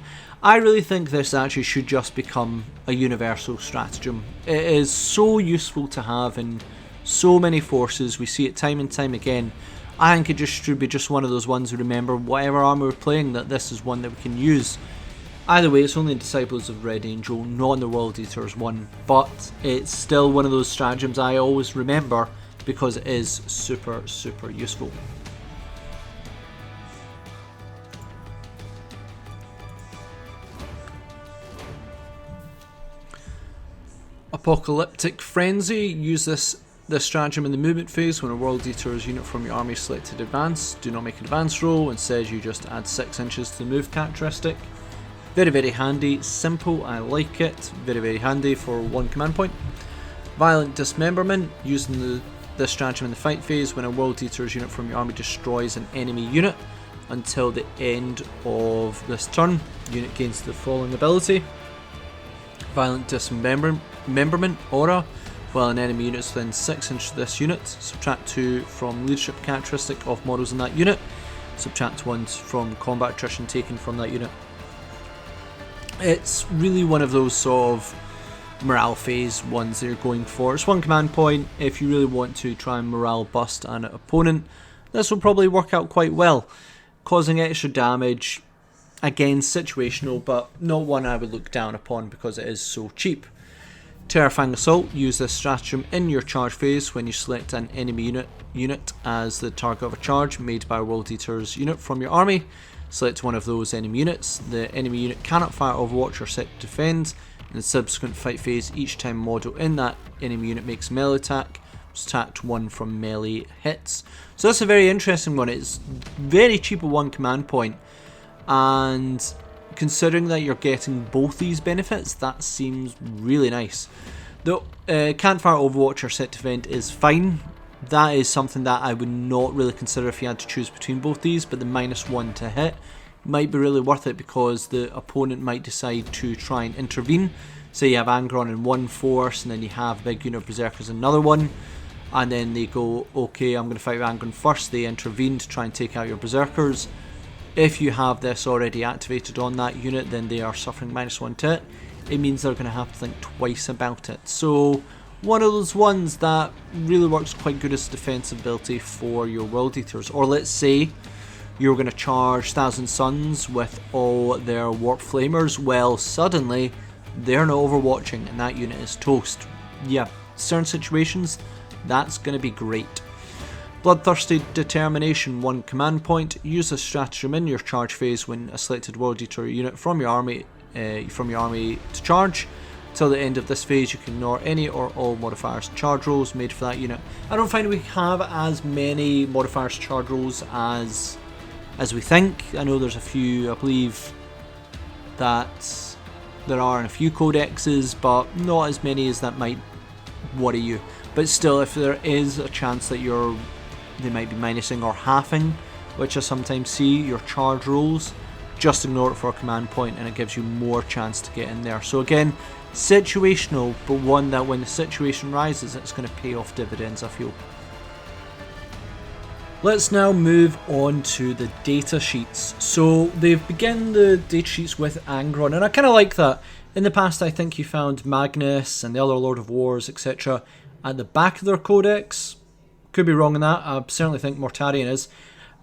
I really think this actually should just become a universal stratagem. It is so useful to have in so many forces. We see it time and time again. I think it just should be just one of those ones we remember whatever army we're playing, that this is one that we can use. Either way, it's only in Disciples of Red Angel, not in the World Eaters one, but it's still one of those stratagems I always remember because it is super useful. Apocalyptic Frenzy. Use this stratagem in the movement phase. When a World Eater's unit from your army is selected to advance, do not make an advance roll. Instead, you just add 6 inches to the move characteristic. Very, very handy. Simple, I like it. Very, very handy for 1 command point. Violent Dismemberment. Using this stratagem in the fight phase. When a World Eater's unit from your army destroys an enemy unit until the end of this turn, unit gains the following ability. Violent Dismemberment Aura. While an enemy unit is within 6 inches of this unit, subtract 2 from leadership characteristic of models in that unit. Subtract 1 from combat attrition taken from that unit. It's really one of those sort of morale phase ones that you're going for. It's 1 command point. If you really want to try and morale bust an opponent, this will probably work out quite well. Causing extra damage, again situational, but not one I would look down upon because it is so cheap. Terrifying Assault. Use this stratagem in your charge phase when you select an enemy unit as the target of a charge made by a World Eater's unit from your army. Select one of those enemy units. The enemy unit cannot fire, overwatch, or set to defend. In the subsequent fight phase, each time model in that enemy unit makes a melee attack, subtract 1 from melee hits. So that's a very interesting one. It's very cheap at 1 command point, and considering that you're getting both these benefits, that seems really nice. Though can't fire, overwatch, or set to defend is fine. That is something that I would not really consider if you had to choose between both these, but the -1 to hit might be really worth it because the opponent might decide to try and intervene. Say you have Angron in one force, and then you have a big unit of Berserkers in another one, and then they go, okay, I'm going to fight with Angron first. They intervene to try and take out your Berserkers. If you have this already activated on that unit, then they are suffering -1 to hit. It means they're going to have to think twice about it. So one of those ones that really works quite good as defensive ability for your World Eaters. Or let's say you're going to charge Thousand Suns with all their Warp Flamers. Well, suddenly they're not overwatching and that unit is toast. Yeah, certain situations, that's going to be great. Bloodthirsty Determination, 1 command point. Use a stratagem in your charge phase when a selected World Eater unit from your army to charge. Till the end of this phase, you can ignore any or all modifiers and charge rolls made for that unit. I don't find we have as many modifiers charge rolls as we think. I know there's a few, I believe that there are in a few codexes, but not as many as that might worry you. But still, if there is a chance that they might be minusing or halving, which I sometimes see, your charge rolls, just ignore it for a command point and it gives you more chance to get in there. So again, situational, but one that when the situation rises, it's going to pay off dividends, I feel. Let's now move on to the data sheets. So they've begun the data sheets with Angron, and I kind of like that. In the past, I think you found Magnus and the other Lord of Wars, etc. at the back of their codex. Could be wrong on that. I certainly think Mortarion is.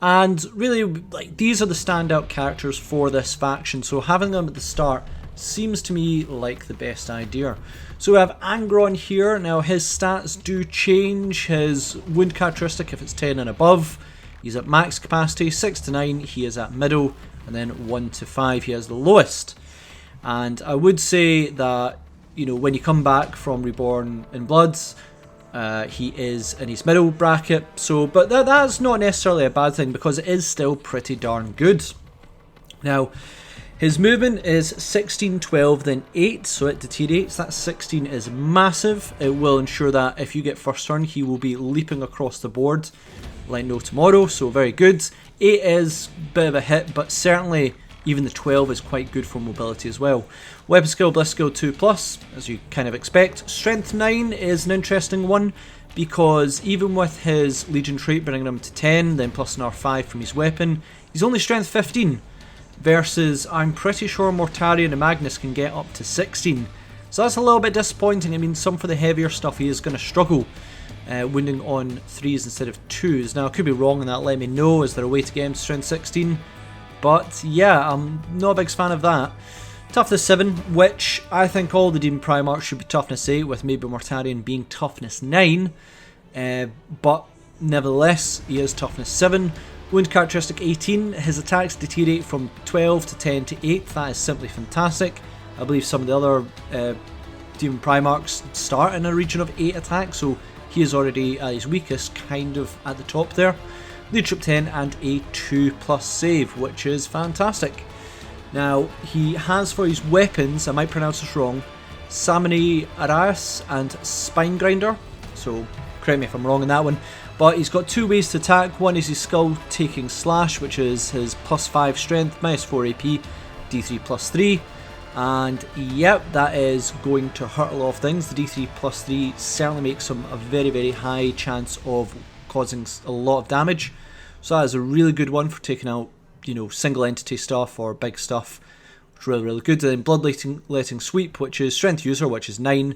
And really, like, these are the standout characters for this faction, so having them at the start seems to me like the best idea. So we have Angron here. Now his stats do change. His wound characteristic, if it's 10 and above, he's at max capacity. 6 to 9 he is at middle, and then 1 to 5 he has the lowest. And I would say that, you know, when you come back from Reborn in Bloods, he is in his middle bracket. So, but that's not necessarily a bad thing because it is still pretty darn good. Now, his movement is 16, 12, then 8, so it deteriorates. That 16 is massive. It will ensure that if you get first turn, he will be leaping across the board like no tomorrow, so very good. 8 is a bit of a hit, but certainly even the 12 is quite good for mobility as well. Weapon skill, bliss skill 2+, as you kind of expect. Strength 9 is an interesting one, because even with his Legion trait bringing him to 10, then plus an R5 from his weapon, he's only strength 15. Versus, I'm pretty sure Mortarion and Magnus can get up to 16. So that's a little bit disappointing. I mean, some for the heavier stuff he is going to struggle, wounding on 3s instead of 2s. Now, I could be wrong on that, let me know. Is there a way to get him to strength 16? But yeah, I'm not a big fan of that. Toughness 7, which I think all the Demon Primarchs should be toughness 8, with maybe Mortarion being toughness 9. But nevertheless, he is toughness 7. Wound characteristic 18, his attacks deteriorate from 12 to 10 to 8, that is simply fantastic. I believe some of the other Demon Primarchs start in a region of 8 attack, so he is already at his weakest, kind of at the top there. Leadership 10 and a 2+ save, which is fantastic. Now, he has for his weapons, I might pronounce this wrong, Samani Arias and Spine Grinder, so correct me if I'm wrong on that one. But he's got 2 ways to attack. One is his Skull Taking Slash, which is his +5 strength, -4 AP, D3 +3. And yep, that is going to hurt a lot of things. The D3 +3 certainly makes him a very, very high chance of causing a lot of damage. So that is a really good one for taking out, you know, single entity stuff or big stuff. It's really, really good. And then Bloodletting Sweep, which is Strength User, which is 9.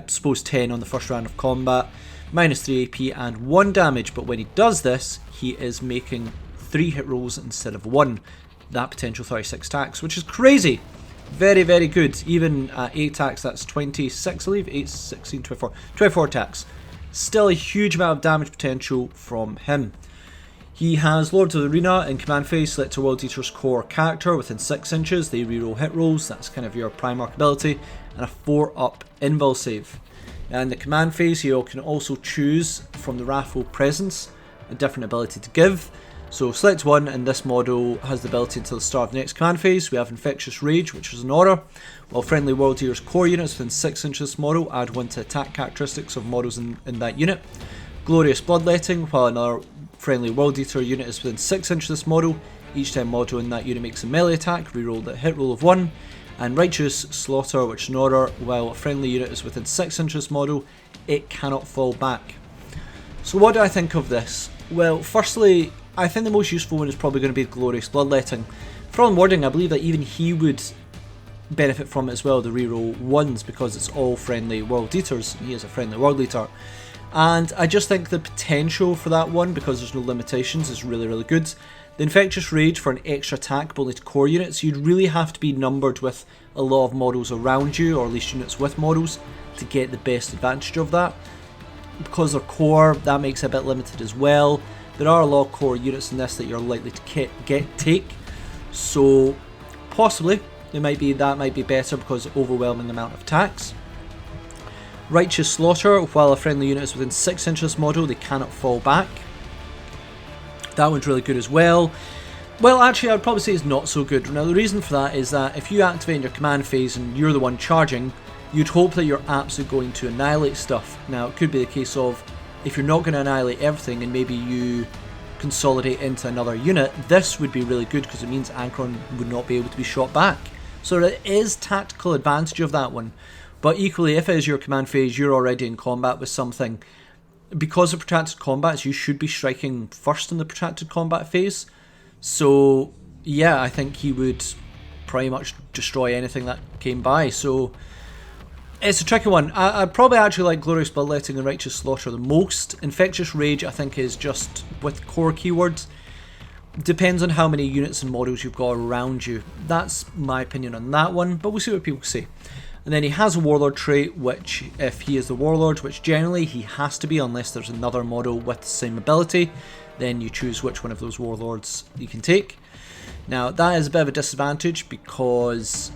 Suppose 10 on the first round of combat. -3 AP and 1 damage, but when he does this, he is making 3 hit rolls instead of 1. That potential 36 attacks, which is crazy. Very, very good. Even at 8 attacks, that's 26, I believe. 8, 16, 24. 24 attacks. Still a huge amount of damage potential from him. He has Lords of the Arena in command phase. Select a World Eaters core character within 6 inches. They reroll hit rolls. That's kind of your Primarch ability. And a 4-up invul save. In the command phase, you can also choose from the Wrathful Presence a different ability to give. So select one, and this model has the ability until the start of the next command phase. We have Infectious Rage, which is an aura. While friendly World Eaters core units within 6 inches of this model, add 1 to attack characteristics of models in that unit. Glorious Bloodletting, while another friendly World Eater unit is within 6 inches of this model, each time model in that unit makes a melee attack, reroll the hit roll of 1. And Righteous Slaughter, which is an order, while a friendly unit is within 6 inches model, it cannot fall back. So what do I think of this? Well, firstly, I think the most useful one is probably going to be Glorious Bloodletting. From wording, I believe that even he would benefit from it as well, the reroll 1s, because it's all friendly World Eaters, and he is a friendly World Eater. And I just think the potential for that one, because there's no limitations, is really, really good. The Infectious Rage for an extra attack, but only to core units, you'd really have to be numbered with a lot of models around you, or at least units with models, to get the best advantage of that. Because they're core, that makes it a bit limited as well. There are a lot of core units in this that you're likely to take, so possibly that might be better because of overwhelming amount of attacks. Righteous Slaughter, while a friendly unit is within 6 inches model, they cannot fall back. That one's really good as well. Well, actually, I would probably say it's not so good. Now, the reason for that is that if you activate in your command phase and you're the one charging, you'd hope that you're absolutely going to annihilate stuff. Now, it could be the case of, if you're not going to annihilate everything and maybe you consolidate into another unit, this would be really good because it means Angron would not be able to be shot back. So there is tactical advantage of that one. But equally, if it is your command phase, you're already in combat with something. Because of protracted combats, you should be striking first in the protracted combat phase. So, yeah, I think he would pretty much destroy anything that came by. So, it's a tricky one. I'd probably actually like Glorious Bloodletting and Righteous Slaughter the most. Infectious Rage, I think, is just with core keywords. Depends on how many units and models you've got around you. That's my opinion on that one, but we'll see what people say. And then he has a Warlord trait, which, if he is the Warlord, which generally he has to be unless there's another model with the same ability, then you choose which one of those Warlords you can take. Now, that is a bit of a disadvantage because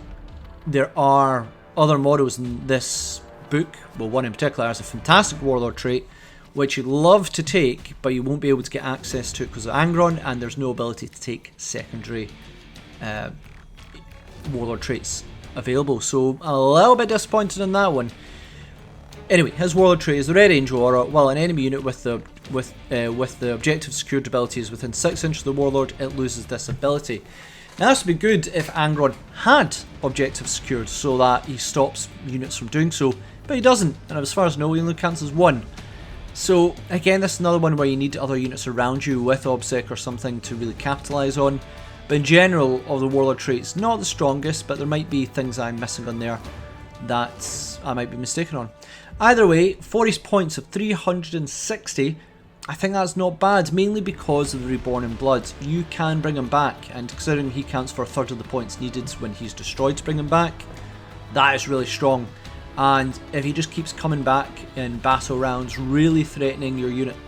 there are other models in this book, well, one in particular has a fantastic Warlord trait, which you'd love to take, but you won't be able to get access to it because of Angron, and there's no ability to take secondary Warlord traits available, so a little bit disappointed in that one. Anyway, his Warlord trait is the Red Angel aura. While an enemy unit with the objective secured ability is within 6 inches of the Warlord, it loses this ability. Now, this would be good if Angron had objective secured so that he stops units from doing so, but he doesn't, and as far as I know, he only counts as 1. So again, this is another one where you need other units around you with OBSEC or something to really capitalise on. But in general, of the Warlord traits, not the strongest, but there might be things I'm missing on there that I might be mistaken on. Either way, for his points of 360, I think that's not bad, mainly because of the Reborn in Blood. You can bring him back, and considering he counts for a third of the points needed when he's destroyed to bring him back, that is really strong. And if he just keeps coming back in battle rounds, really threatening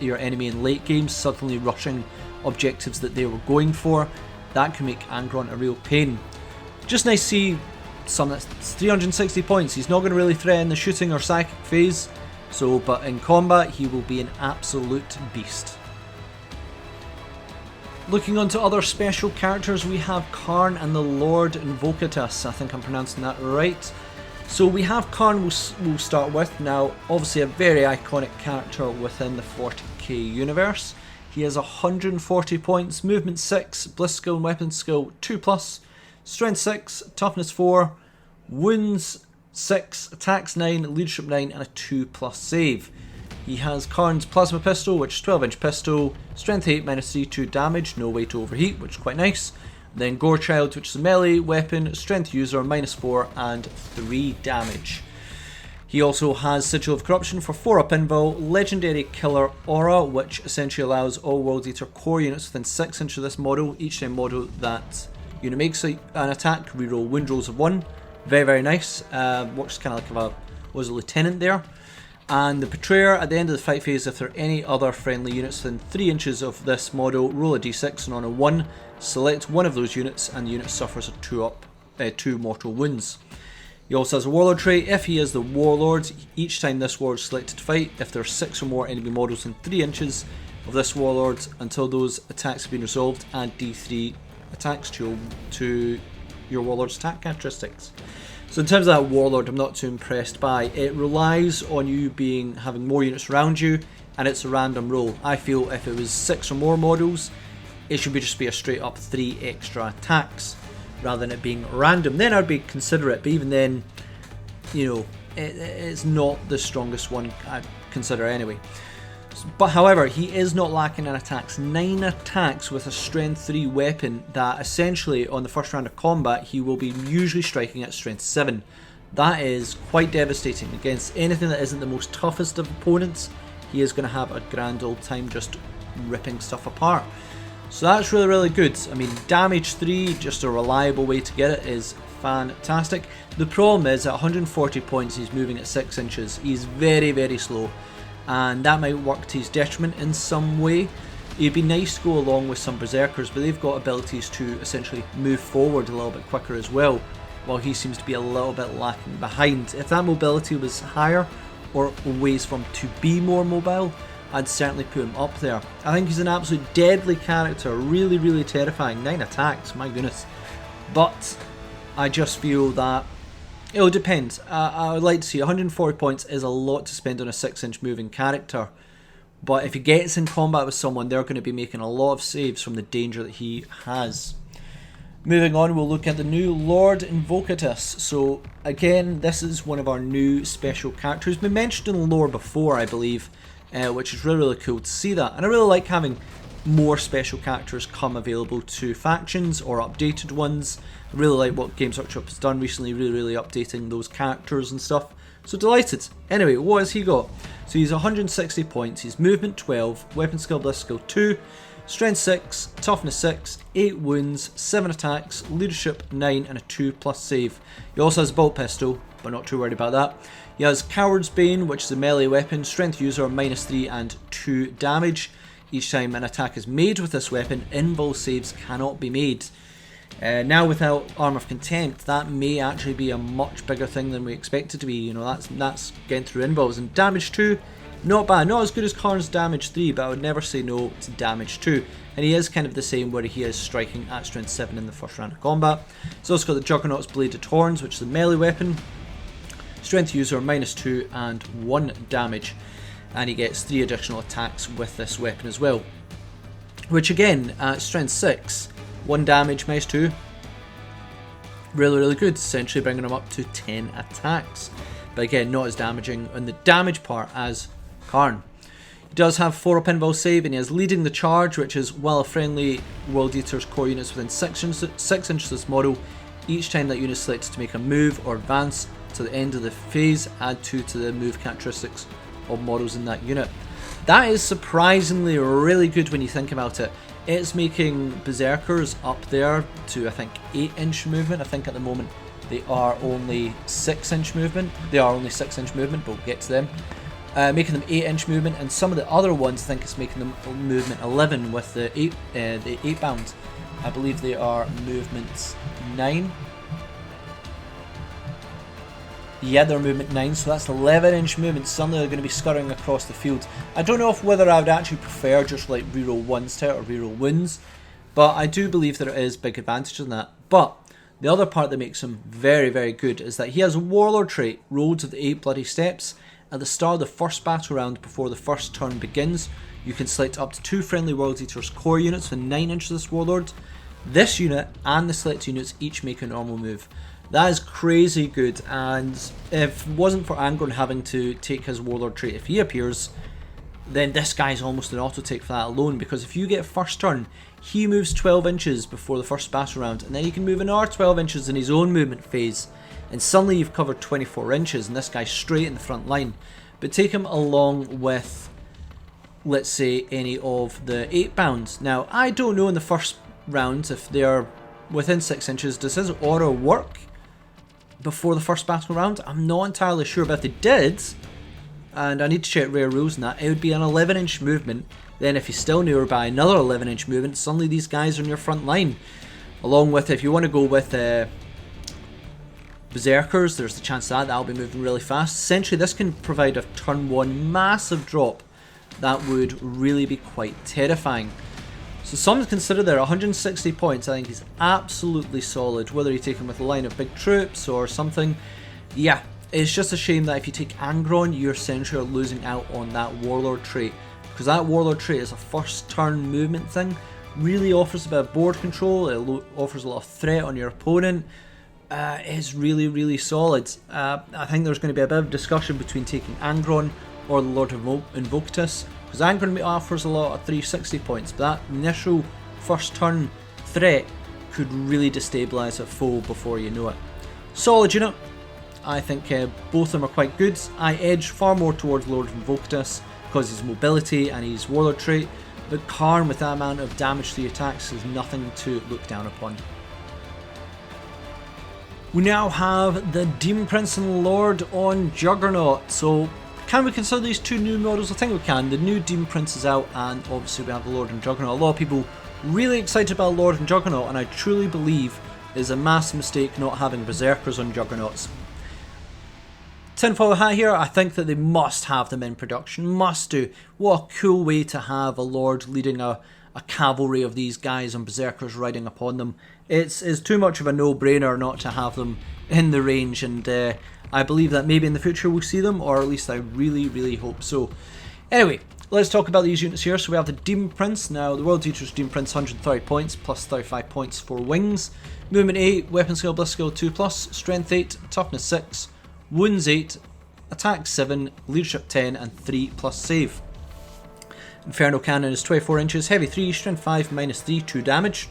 your enemy in late games, suddenly rushing objectives that they were going for, that can make Angron a real pain. Just nice to some that's 360 points. He's not going to really threaten the shooting or psychic phase, but in combat he will be an absolute beast. Looking on to other special characters, we have Kharne and the Lord Invocatus. I think I'm pronouncing that right. So we have Kharne we'll start with. Now, obviously a very iconic character within the 40k universe. He has 140 points, movement 6, bliss skill and weapon skill 2+, strength 6, toughness 4, wounds 6, attacks 9, leadership 9 and a 2+ save. He has Kharne's plasma pistol, which is 12-inch pistol, strength 8, -3, 2 damage, no way to overheat, which is quite nice. Then Gorechild, which is a melee weapon, strength user, -4 and 3 damage. He also has Sigil of Corruption for 4 up invul, Legendary Killer Aura, which essentially allows all World Eater core units within 6 inches of this model, each time model that unit makes an attack, reroll wound rolls of 1. Very, very nice. Works kind of like was a lieutenant there. And the Betrayer, at the end of the fight phase, if there are any other friendly units within 3 inches of this model, roll a d6 and on a 1, select one of those units and the unit suffers a 2 mortal wounds. He also has a Warlord trait. If he is the Warlord, each time this Warlord is selected to fight, if there are 6 or more enemy models in 3 inches of this Warlord until those attacks have been resolved, add d3 attacks to your Warlord's attack characteristics. So in terms of that Warlord, I'm not too impressed by. It relies on you having more units around you, and it's a random roll. I feel if it was 6 or more models, it should just be a straight up 3 extra attacks, rather than it being random. Then I'd be considerate, but even then, it's not the strongest one I'd consider anyway. But however, he is not lacking in attacks. 9 attacks with a strength 3 weapon that essentially on the first round of combat he will be usually striking at strength 7. That is quite devastating against anything that isn't the most toughest of opponents. He is going to have a grand old time just ripping stuff apart. So that's really, really good. I mean, damage 3, just a reliable way to get it, is fantastic. The problem is at 140 points he's moving at 6 inches. He's very, very slow, and that might work to his detriment in some way. It'd be nice to go along with some Berserkers, but they've got abilities to essentially move forward a little bit quicker as well, while he seems to be a little bit lacking behind. If that mobility was higher, or ways for him to be more mobile, I'd certainly put him up there. I think he's an absolute deadly character, really, really terrifying. 9 attacks, my goodness. But I just feel that it'll depend. I would like to see 140 points is a lot to spend on a 6-inch moving character. But if he gets in combat with someone, they're going to be making a lot of saves from the danger that he has. Moving on, we'll look at the new Lord Invocatus. So again, this is one of our new special characters. Been mentioned in the lore before, I believe. Which is really, really cool to see that. And I really like having more special characters come available to factions or updated ones. I really like what Games Workshop has done recently, really, really updating those characters and stuff. So delighted. Anyway, what has he got? So he's 160 points, he's movement 12, weapon skill, bliss skill 2, strength 6, toughness 6, 8 wounds, 7 attacks, leadership 9 and a 2+ save. He also has a bolt pistol, but not too worried about that. He has Coward's Bane, which is a melee weapon, strength user, -3 and 2 damage. Each time an attack is made with this weapon, invul saves cannot be made. Now without Arm of Contempt, that may actually be a much bigger thing than we expect it to be. That's getting through invuls. And damage 2, not bad. Not as good as Kharne's damage 3, but I would never say no to damage 2. And he is kind of the same where he is striking at strength 7 in the first round of combat. He's also got the Juggernaut's Bladed Horns, which is a melee weapon. Strength user, -2 and 1 damage. And he gets 3 additional attacks with this weapon as well. Which again, at strength 6, 1 damage, -2. Really, really good. Essentially bringing him up to 10 attacks. But again, not as damaging on the damage part as Kharne. He does have 4 up invul save, and he has Leading the Charge, which is while a friendly World Eaters core units within 6 inches of this model, each time that unit is selected to make a move or advance to the end of the phase, add 2 to the move characteristics of models in that unit. That is surprisingly really good when you think about it. It's making Berserkers up there to, I think, 8-inch movement. I think at the moment they are only 6-inch movement. They are only 6-inch movement, but we'll get to them. Making them 8-inch movement, and some of the other ones I think it's making them movement 11 with the 8-bound. I believe they are movement 9. Yeah, they're movement 9, so that's 11-inch movement. Suddenly they're going to be scurrying across the field. I don't know whether I would actually prefer just like reroll 1s to it or reroll wounds, but I do believe there is big advantages in that. But the other part that makes him very, very good is that he has a Warlord trait, Roads of the 8 Bloody Steps. At the start of the first battle round before the first turn begins, you can select up to 2 friendly World Eaters core units with 9 inches of this Warlord. This unit and the select units each make a normal move. That is crazy good, and if it wasn't for Angron having to take his Warlord trait if he appears, then this guy's almost an auto take for that alone, because if you get first turn, he moves 12 inches before the first battle round, and then he can move another 12 inches in his own movement phase, and suddenly you've covered 24 inches, and this guy's straight in the front line. But take him along with, let's say, any of the 8-bounds. Now, I don't know in the first round if they're within 6 inches. Does his aura work before the first battle round? I'm not entirely sure, but if they did, and I need to check rare rules and that, it would be an 11-inch movement. Then if he's still nearby, another 11-inch movement. Suddenly these guys are in your front line. Along with, if you want to go with Berserkers, there's the chance that that'll be moving really fast. Essentially, this can provide a turn 1 massive drop that would really be quite terrifying. So some consider there 160 points. I think he's absolutely solid, whether you take him with a line of big troops or something. Yeah, it's just a shame that if you take Angron, you're essentially losing out on that Warlord trait, because that Warlord trait is a first turn movement thing, really offers a bit of board control, it offers a lot of threat on your opponent. It's really, really solid. I think there's going to be a bit of discussion between taking Angron or the Lord of Invocatus, because Angron offers a lot of 360 points, but that initial first turn threat could really destabilise a foe before you know it. Solid unit. I think both of them are quite good. I edge far more towards Lord of Invocatus because of his mobility and his Warlord trait, but Kharne with that amount of damage to the attacks is nothing to look down upon. We now have the Demon Prince and Lord on Juggernaut. So can we consider these two new models? I think we can. The new Demon Prince is out, and obviously we have the Lord and Juggernaut. A lot of people really excited about Lord and Juggernaut, and I truly believe it is a massive mistake not having Berserkers on Juggernauts. Tinfoil hat here, I think that they must have them in production. Must do. What a cool way to have a Lord leading a cavalry of these guys and Berserkers riding upon them. It's too much of a no-brainer not to have them in the range, and I believe that maybe in the future we'll see them, or at least I really, really hope so. Anyway, let's talk about these units here. So we have the Demon Prince. Now, the World Eaters Demon Prince, 130 points, plus 35 points for wings. Movement 8, weapon skill, bliss skill 2+, strength 8, toughness 6, wounds 8, attack 7, leadership 10, and 3+ save. Inferno Cannon is 24 inches, heavy 3, strength 5, -3, 2 damage.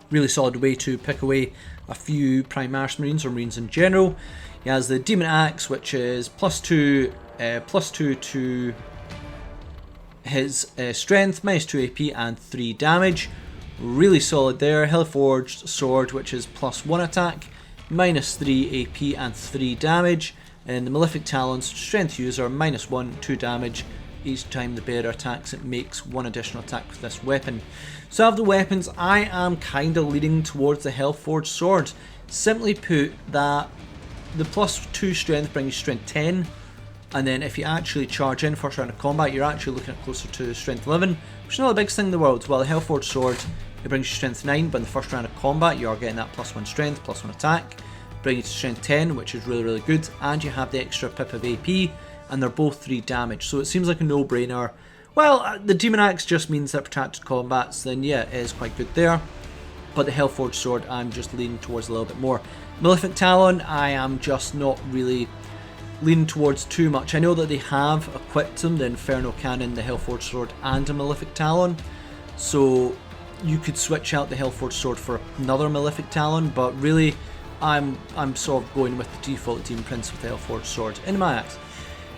Really solid way to pick away a few Primaris Marines or Marines in general. He has the Demon Axe, which is +2 to his strength, -2 AP, and 3 damage. Really solid there. Hellforged Sword, which is +1 attack, -3 AP, and 3 damage. And the Malefic Talons, strength user, -1, 2 damage. Each time the bearer attacks, it makes 1 additional attack with this weapon. So of the weapons, I am kind of leaning towards the Hellforged Sword. Simply put, that the +2 strength brings strength 10, and then if you actually charge in first round of combat, you're actually looking at closer to strength 11, which is not the biggest thing in the world. While the Hellforged Sword, it brings you strength 9, but in the first round of combat, you are getting that +1 strength, +1 attack, bring you to strength 10, which is really, really good, and you have the extra pip of AP, and they're both 3 damage, so it seems like a no-brainer. Well, the Demon Axe just means that protracted combats, then yeah, it is quite good there. But the Hellforged Sword, I'm just leaning towards a little bit more. Malefic Talon, I am just not really leaning towards too much. I know that they have equipped them, the Inferno Cannon, the Hellforged Sword, and a Malefic Talon. So you could switch out the Hellforged Sword for another Malefic Talon, but really, I'm sort of going with the default Demon Prince with the Hellforged Sword in my axe.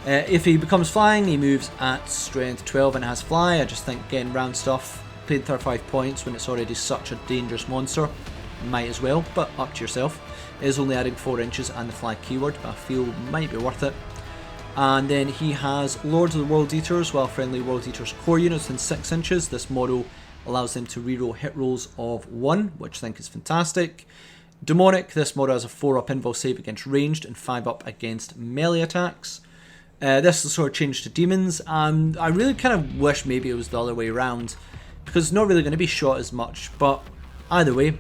If he becomes flying, he moves at strength 12 and has fly. I just think getting round stuff, paid 35 points when it's already such a dangerous monster, might as well, but up to yourself. It is only adding 4 inches and the fly keyword, but I feel might be worth it. And then he has Lords of the World Eaters, while friendly World Eaters core units in 6 inches. This model allows them to reroll hit rolls of 1, which I think is fantastic. Demonic, this model has a 4-up invul save against ranged and 5-up against melee attacks. This is sort of changed to demons, and I really kind of wish maybe it was the other way around, because it's not really going to be shot as much, but either way,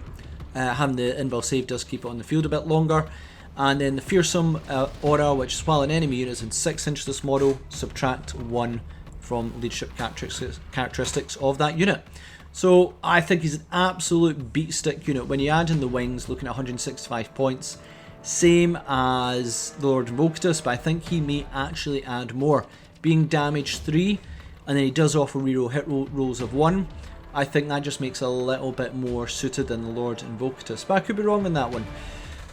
having the invul save does keep it on the field a bit longer. And then the fearsome aura, which is while an enemy unit is in 6 inches of this model, subtract 1 from leadership characteristics of that unit. So I think he's an absolute beatstick unit. When you add in the wings, looking at 165 points, same as the Lord Invocatus, but I think he may actually add more. Being damage 3, and then he does offer reroll hit rolls of 1. I think that just makes it a little bit more suited than the Lord Invocatus, but I could be wrong on that one.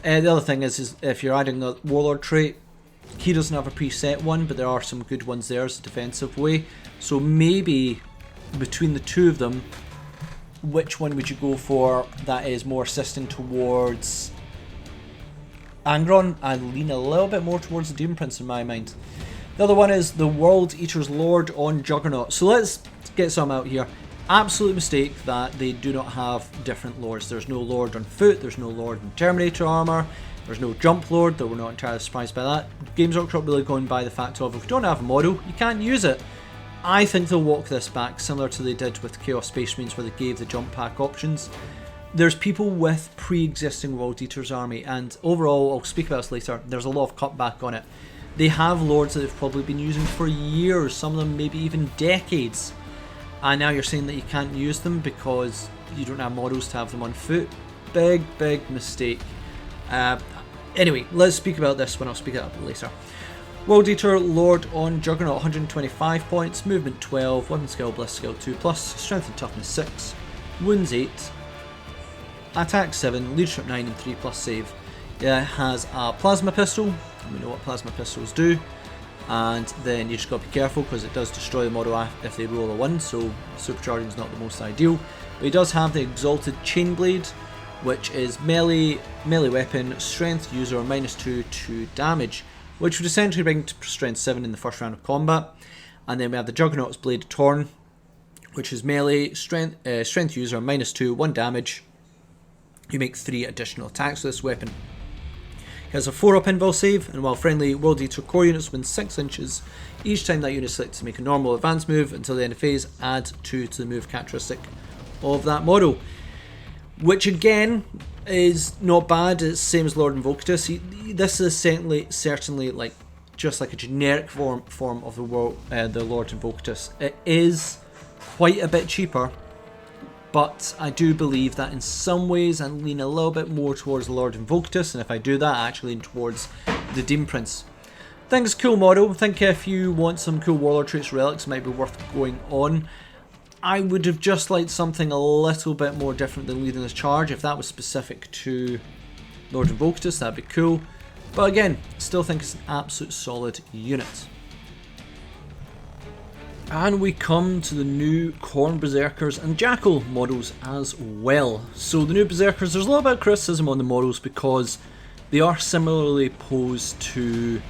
The other thing is if you're adding the Warlord trait, he doesn't have a preset one, but there are some good ones there as a defensive way. So maybe between the two of them, which one would you go for that is more assisting towards Angron? I lean a little bit more towards the Demon Prince in my mind. The other one is the World Eaters Lord on Juggernaut. So let's get some out here. Absolute mistake that they do not have different lords. There's no lord on foot, there's no lord in Terminator armor, there's no jump lord, though we're not entirely surprised by that. Games Workshop really going by the fact of if we don't have a model, you can't use it. I think they'll walk this back, similar to they did with Chaos Space Marines where they gave the jump pack options. There's people with pre-existing World Eaters army, and overall, I'll speak about this later, there's a lot of cutback on it. They have lords that they've probably been using for years, some of them maybe even decades. And now you're saying that you can't use them because you don't have models to have them on foot. Big mistake. Anyway, let's speak about this when I'll speak about it later. World Eater Lord on Juggernaut, 125 points, movement 12, weapon skill, bliss skill 2+, strength and toughness 6, wounds 8, attack 7, leadership 9 and 3+ save. It has a plasma pistol, and we know what plasma pistols do. And then you just got to be careful because it does destroy the model if they roll a 1, so supercharging is not the most ideal. But he does have the Exalted Chainblade, which is melee weapon, strength user -2 to damage, which would essentially bring to strength 7 in the first round of combat. And then we have the Juggernaut's Blade Torn, which is melee, strength user -2, 1 damage. You make 3 additional attacks with this weapon. He has a 4-up invul save, and while friendly World Eater core units within 6 inches, each time that unit selects to make a normal advance move until the end of phase, add 2 to the move characteristic of that model. Which again is not bad, it's the same as Lord Invocatus. This is certainly like just like a generic form of the Lord Invocatus. It is quite a bit cheaper, but I do believe that in some ways I lean a little bit more towards the Lord Invocatus, and if I do that, I actually lean towards the Demon Prince. I think it's a cool model. I think if you want some cool Warlord traits, relics might be worth going on. I would have just liked something a little bit more different than leading this charge. If that was specific to Lord Invocatus, that'd be cool. But again, still think it's an absolute solid unit. And we come to the new Kharne Berserkers and Jackal models as well. So the new Berserkers, there's a little bit of criticism on the models because they are similarly posed to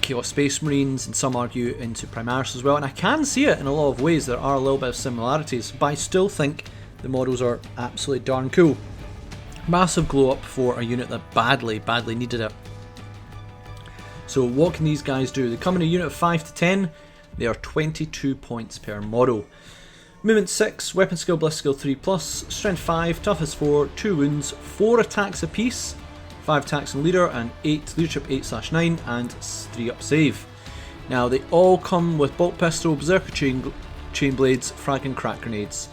Chaos Space Marines, and some argue into Primaris as well, and I can see it in a lot of ways. There are a little bit of similarities, but I still think the models are absolutely darn cool. Massive glow up for a unit that badly needed it. So what can these guys do? They come in a unit of 5 to 10. They are 22 points per model. Movement 6, weapon skill, bliss skill 3+, strength 5, toughness 4, 2 wounds, 4 attacks apiece, 5 attacks in leader, and 8 leadership 8/9, and 3-up save. Now they all come with bolt pistol, berserker chain blades, frag and crack grenades.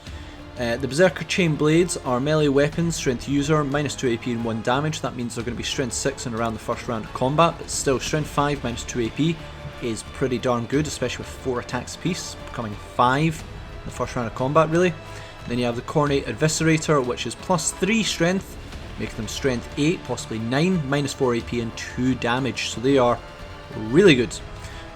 The berserker chain blades are melee weapons, strength user, -2 AP and 1 damage. That means they're going to be strength 6 and around the first round of combat, but still strength 5 -2 AP is pretty darn good, especially with 4 attacks apiece, becoming 5 in the first round of combat really. Then you have the Kharne Eviscerator, which is +3 strength, making them strength 8, possibly 9, -4 AP and 2 damage, so they are really good.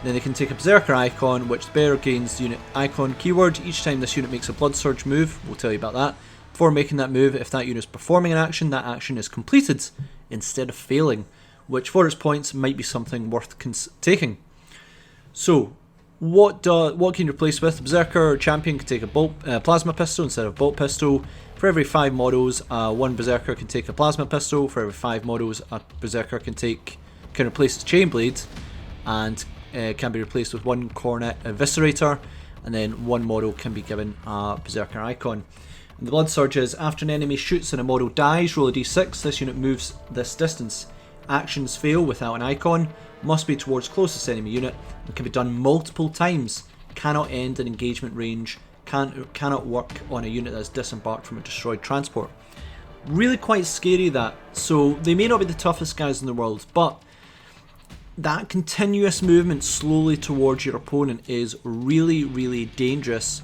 Then they can take a Berserker icon, which the bearer gains the unit icon keyword each time this unit makes a Blood Surge move. We'll tell you about that. Before making that move, if that unit is performing an action, that action is completed instead of failing, which for its points might be something worth taking. So, What can you replace with? Berserker Champion can take a plasma pistol instead of bolt pistol. For every 5 models, one Berserker can take a plasma pistol. For every 5 models, a Berserker can replace its chain blade, and can be replaced with one Cornet Eviscerator, and then one model can be given a Berserker icon. And the Blood Surge is, after an enemy shoots and a model dies, roll a d6. This unit moves this distance. Actions fail without an icon, must be towards closest enemy unit, and can be done multiple times. Cannot end in engagement range. Cannot work on a unit that is disembarked from a destroyed transport. Really quite scary, that. So they may not be the toughest guys in the world, but that continuous movement slowly towards your opponent is really, really dangerous.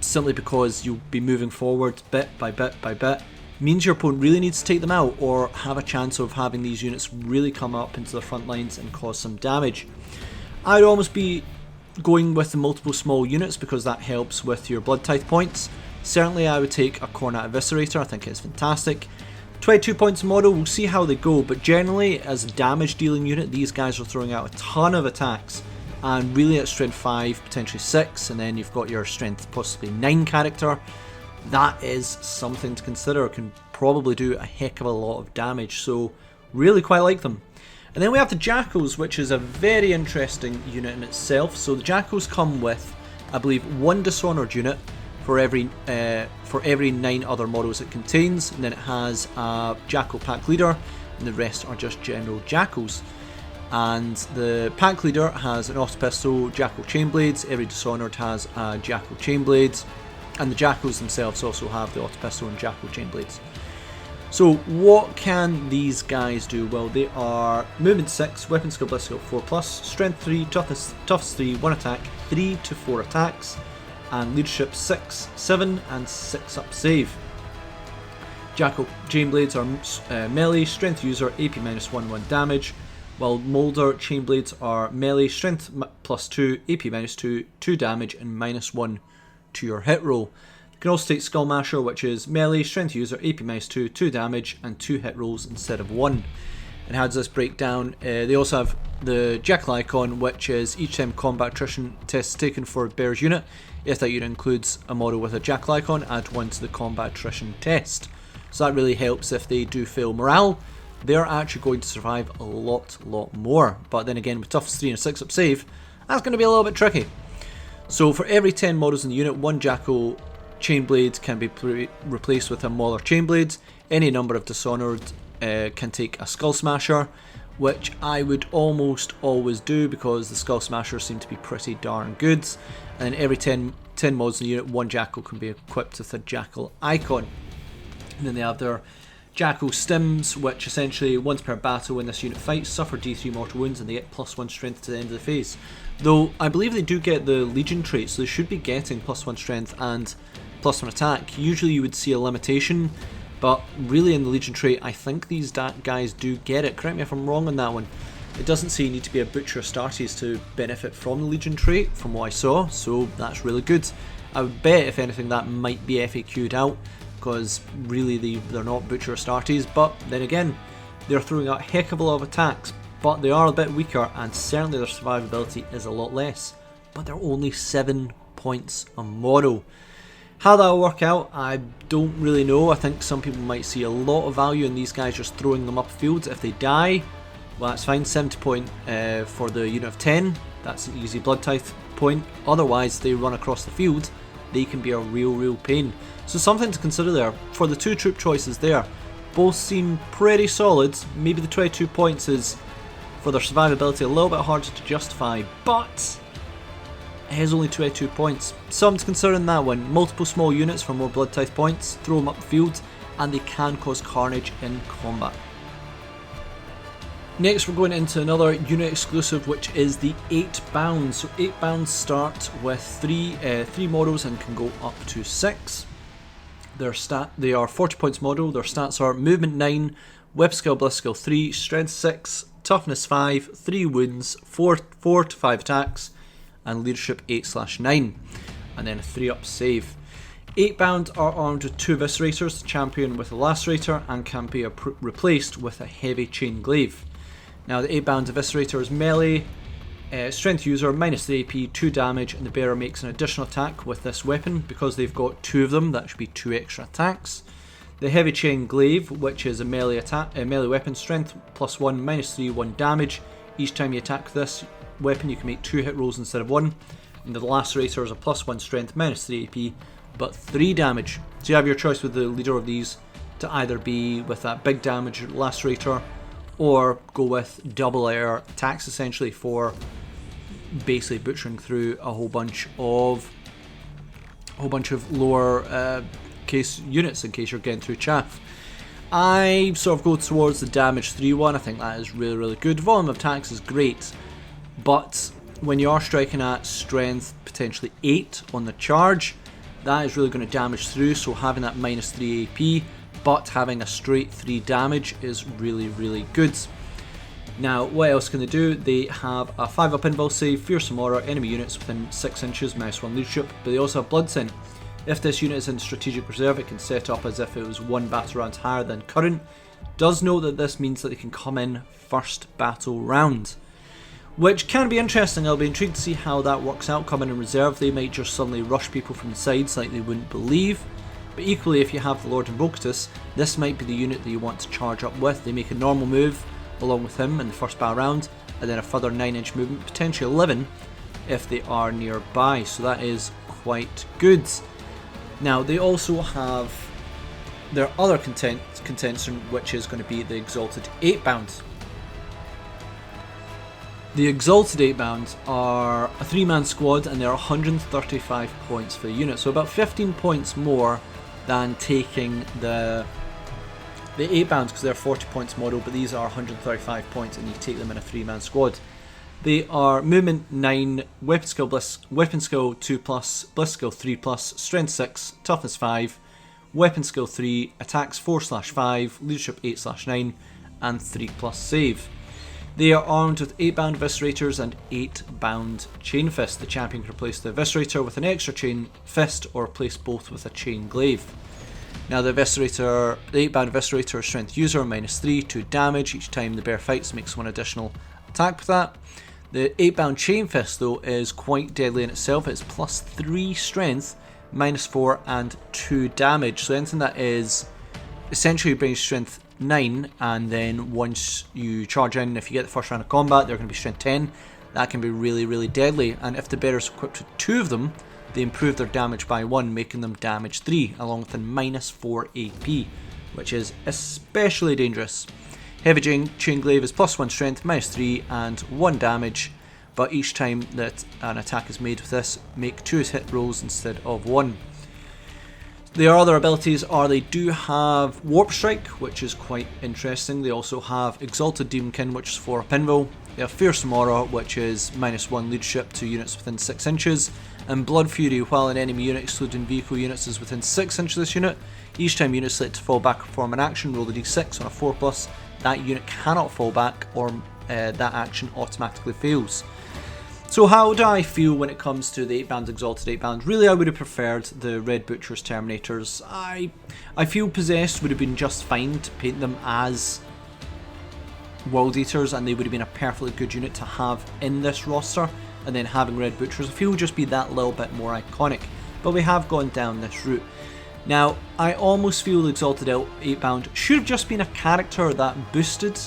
Simply because you'll be moving forward bit by bit by bit. Means your opponent really needs to take them out, or have a chance of having these units really come up into the front lines and cause some damage. I'd almost be going with the multiple small units because that helps with your blood tithe points. Certainly I would take a Cornet Eviscerator, I think it's fantastic. 22 points a model, we'll see how they go, but generally as a damage dealing unit, these guys are throwing out a ton of attacks, and really at strength 5, potentially 6, and then you've got your strength possibly 9 character. That is something to consider, can probably do a heck of a lot of damage, so really quite like them. And then we have the Jackals, which is a very interesting unit in itself. So the Jackals come with, I believe, one Dishonored unit for every 9 other models it contains, and then it has a Jackal Pack Leader, and the rest are just general Jackals. And the Pack Leader has an Auto Pistol, Jackal Chainblades, every Dishonored has a Jackal Chainblades, and the Jackals themselves also have the Auto Pistol and Jackal Chainblades. So what can these guys do? Well, they are movement 6, weapon skill, bliss skill 4+, strength 3, toughness 3, 1 attack, 3 to 4 attacks, and leadership 6, 7, and 6 up save. Jackal Chainblades are melee, strength user, AP -1, 1 damage, while Molder Chainblades are melee, strength +2, AP -2, 2 damage, and -1 to your hit roll. You can also take Skullmasher, which is melee, strength user, AP -2, 2 damage, and 2 hit rolls instead of 1. And how does this break down? They also have the Jackal icon, which is each time combat attrition test is taken for a bear's unit. If that unit includes a model with a Jackal icon, add 1 to the combat attrition test. So that really helps if they do fail morale. They're actually going to survive a lot more. But then again, with toughness 3 and 6 up save, that's going to be a little bit tricky. So for every 10 models in the unit, one Jackal Chainblade can be replaced with a Mauler Chainblade. Any number of Dishonored can take a Skull Smasher, which I would almost always do because the Skull Smashers seem to be pretty darn good. And then every 10 mods in the unit, one Jackal can be equipped with a Jackal icon. And then they have their Jackal Stims, which essentially once per battle when this unit fights, suffer D3 mortal wounds and they get +1 strength to the end of the phase. Though I believe they do get the Legion trait, so they should be getting +1 strength and +1 attack. Usually you would see a limitation, but really in the Legion trait I think these guys do get it. Correct me if I'm wrong on that one. It doesn't say you need to be a Butcher Astartes to benefit from the Legion trait from what I saw, so that's really good. I would bet if anything that might be FAQ'd out, because really they're not Butcher Astartes, but then again they're throwing out a heck of a lot of attacks, but they are a bit weaker and certainly their survivability is a lot less, but they're only 7 points a model. How that'll work out, I don't really know. I think some people might see a lot of value in these guys just throwing them upfield. If they die, well that's fine, 70 point for the unit of 10, that's an easy blood tithe point. Otherwise they run across the field, they can be a real pain. So something to consider there. For the 2 troop choices there, both seem pretty solid. Maybe the 22 points is, for their survivability, a little bit harder to justify, but it is only 22 points. Something to consider in that one. Multiple small units for more blood tithe points, throw them up the field, and they can cause carnage in combat. Next we're going into another unit exclusive, which is the Eightbound. So Eightbound start with 3 models and can go up to 6. They are 40 points model. Their stats are movement 9, weapon skill, bliss skill 3, strength 6, toughness 5, 3 wounds, 4 to 5 attacks, and leadership 8/9, and then a 3 up save. Eightbound are armed with 2 Eviscerators, the champion with a Lacerator, and can be replaced with a heavy chain glaive. Now the Eightbound Eviscerator is melee, Strength user, -3 AP, 2 damage, and the bearer makes an additional attack with this weapon. Because they've got 2 of them, that should be 2 extra attacks. The heavy chain glaive, which is a melee weapon, strength +1, -3, 1 damage. Each time you attack this weapon, you can make 2 hit rolls instead of 1. And the lacerator is a +1 strength, -3 AP, but 3 damage. So you have your choice with the leader of these to either be with that big damage lacerator, or go with double air attacks essentially for basically butchering through a whole bunch of lower case units in case you're getting through chaff. I sort of go towards the damage 3 one. I think that is really good. Volume of attacks is great, but when you are striking at strength potentially 8 on the charge, that is really going to damage through. So having that -3 AP but having a straight 3 damage is really good. Now, what else can they do? They have a 5-up invul save, fearsome aura, enemy units within 6 inches, -1 leadership, but they also have blood sin. If this unit is in strategic reserve, it can set up as if it was 1 battle round higher than current. Does note that this means that they can come in first battle round, which can be interesting. I'll be intrigued to see how that works out. Coming in reserve, they might just suddenly rush people from the sides like they wouldn't believe. But equally, if you have the Lord Invocatus, this might be the unit that you want to charge up with. They make a normal move along with him in the first battle round, and then a further 9-inch movement, potentially 11 if they are nearby, so that is quite good. Now, they also have their other contention, which is going to be the Exalted Eightbound. The Exalted Eightbound are a 3-man squad, and they're 135 points for the unit, so about 15 points more than taking the 8-bounds, because they're 40 points model, but these are 135 points and you take them in a 3-man squad. They are movement 9, weapon skill 2+, bliss skill 3+, strength 6, toughness 5, weapon skill 3, attacks 4/5, leadership 8/9, and 3+ save. They are armed with 8-bound eviscerators and 8-bound chain fist. The champion can replace the eviscerator with an extra chain fist or replace both with a chain glaive. Now the 8-bound eviscerator is strength user, -3, 2 damage. Each time the bear fights, makes 1 additional attack with that. The 8-bound chain fist though is quite deadly in itself. It's +3 strength, -4 and 2 damage. So anything that is essentially brings strength 9, and then once you charge in, if you get the first round of combat, they're going to be strength 10. That can be really deadly, and if the bear is equipped with 2 of them, they improve their damage by 1, making them damage 3, along with a -4 AP, which is especially dangerous. Heavy chain glaive is +1 strength, -3 and 1 damage, but each time that an attack is made with this, make 2 hit rolls instead of 1. Their other abilities are they do have Warp Strike, which is quite interesting. They also have Exalted Demonkin, which is 4-up invul. They have Fearsome Aura, which is -1 leadership to units within 6 inches. And Blood Fury, while an enemy unit excluding vehicle units is within 6 inches of this unit, each time units select to fall back or perform an action, roll the d6 on a 4+, that unit cannot fall back or that action automatically fails. So how do I feel when it comes to the 8-bound Exalted 8-bound? Really, I would have preferred the Red Butchers Terminators. I feel Possessed would have been just fine to paint them as World Eaters, and they would have been a perfectly good unit to have in this roster, and then having Red Butchers, I feel would just be that little bit more iconic, but we have gone down this route. Now, I almost feel the Exalted 8-bound should have just been a character that boosted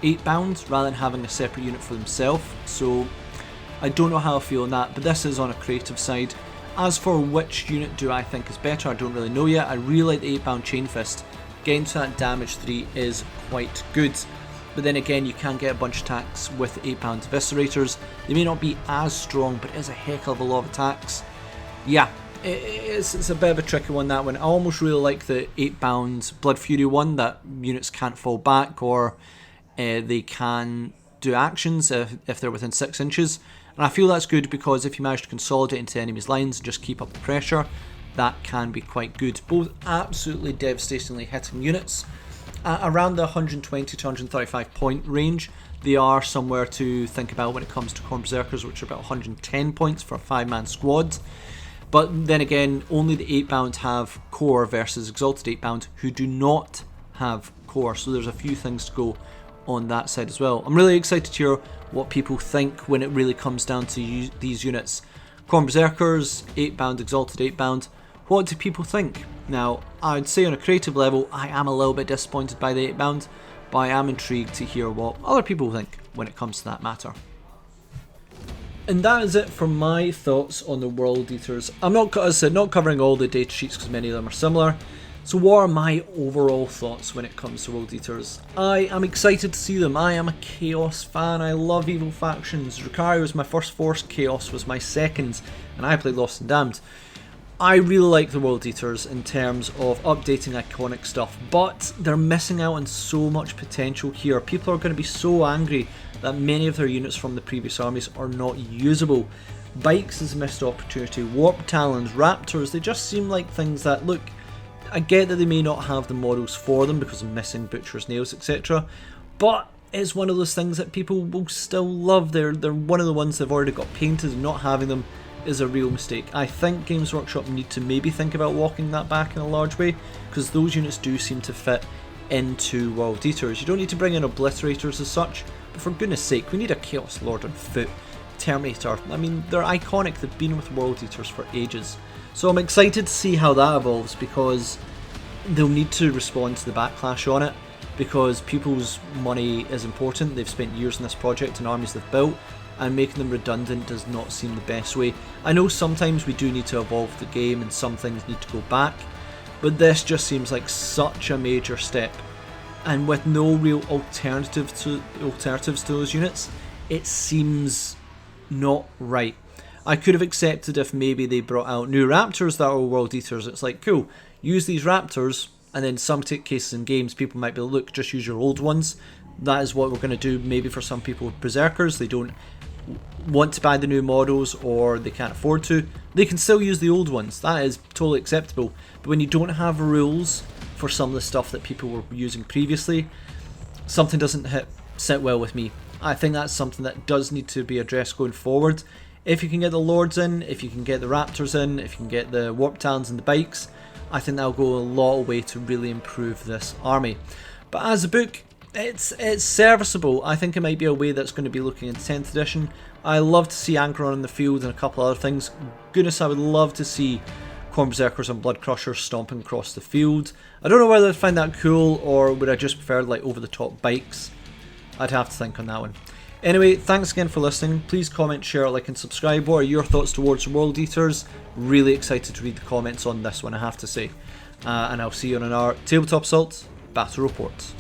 8-bound rather than having a separate unit for themselves, so I don't know how I feel on that, but this is on a creative side. As for which unit do I think is better, I don't really know yet. I really like the 8-bound Chain Fist. Getting to that damage 3 is quite good. But then again, you can get a bunch of attacks with 8-bound Eviscerators. They may not be as strong, but it is a heck of a lot of attacks. Yeah, it's a bit of a tricky one, that one. I almost really like the 8-bound Blood Fury one, that units can't fall back, or they can do actions if they're within 6 inches. And I feel that's good because if you manage to consolidate into enemies' lines and just keep up the pressure, that can be quite good. Both absolutely devastatingly hitting units. Around the 120 to 135 point range, they are somewhere to think about when it comes to Khorne Berserkers, which are about 110 points for a 5-man squad. But then again, only the 8-bound have core versus Exalted 8-bound, who do not have core, so there's a few things to go on that side as well. I'm really excited to hear what people think when it really comes down to these units. Khorne Berserkers, Eightbound, Exalted Eightbound, what do people think? Now, I'd say on a creative level, I am a little bit disappointed by the Eightbound, but I am intrigued to hear what other people think when it comes to that matter. And that is it for my thoughts on the World Eaters. I'm not, as I said, not covering all the data sheets because many of them are similar. So what are my overall thoughts when it comes to World Eaters? I am excited to see them. I am a Chaos fan. I love evil factions. Drukhari was my first force, Chaos was my second, and I played Lost and Damned. I really like the World Eaters in terms of updating iconic stuff, but they're missing out on so much potential here. People are going to be so angry that many of their units from the previous armies are not usable. Bikes is a missed opportunity. Warp Talons, Raptors, they just seem like things that, look, I get that they may not have the models for them because of missing Butcher's Nails, etc. But it's one of those things that people will still love. They're one of the ones they've already got painted, and not having them is a real mistake. I think Games Workshop need to maybe think about walking that back in a large way, because those units do seem to fit into World Eaters. You don't need to bring in Obliterators as such, but for goodness sake, we need a Chaos Lord on foot. Terminator, I mean, they're iconic, they've been with World Eaters for ages. So I'm excited to see how that evolves, because they'll need to respond to the backlash on it, because people's money is important. They've spent years on this project and armies they've built, and making them redundant does not seem the best way. I know sometimes we do need to evolve the game and some things need to go back, but this just seems like such a major step, and with no real alternatives to those units, it seems not right. I could have accepted if maybe they brought out new Raptors that were World Eaters. It's like, cool, use these Raptors, and then some cases in games people might be like, look, just use your old ones. That is what we're going to do maybe for some people with Berserkers. They don't want to buy the new models or they can't afford to. They can still use the old ones. That is totally acceptable. But when you don't have rules for some of the stuff that people were using previously, something doesn't sit well with me. I think that's something that does need to be addressed going forward. If you can get the Lords in, if you can get the Raptors in, if you can get the Warp Talons and the Bikes, I think that'll go a lot of way to really improve this army. But as a book, it's serviceable. I think it might be a way that's going to be looking into 10th edition. I love to see Angron in the field and a couple other things. Goodness, I would love to see Khorne Berserkers and Blood Crushers stomping across the field. I don't know whether I'd find that cool, or would I just prefer like over-the-top bikes. I'd have to think on that one. Anyway, thanks again for listening. Please comment, share, like and subscribe. What are your thoughts towards World Eaters? Really excited to read the comments on this one, I have to say. And I'll see you on our Tabletop Assault Battle Report.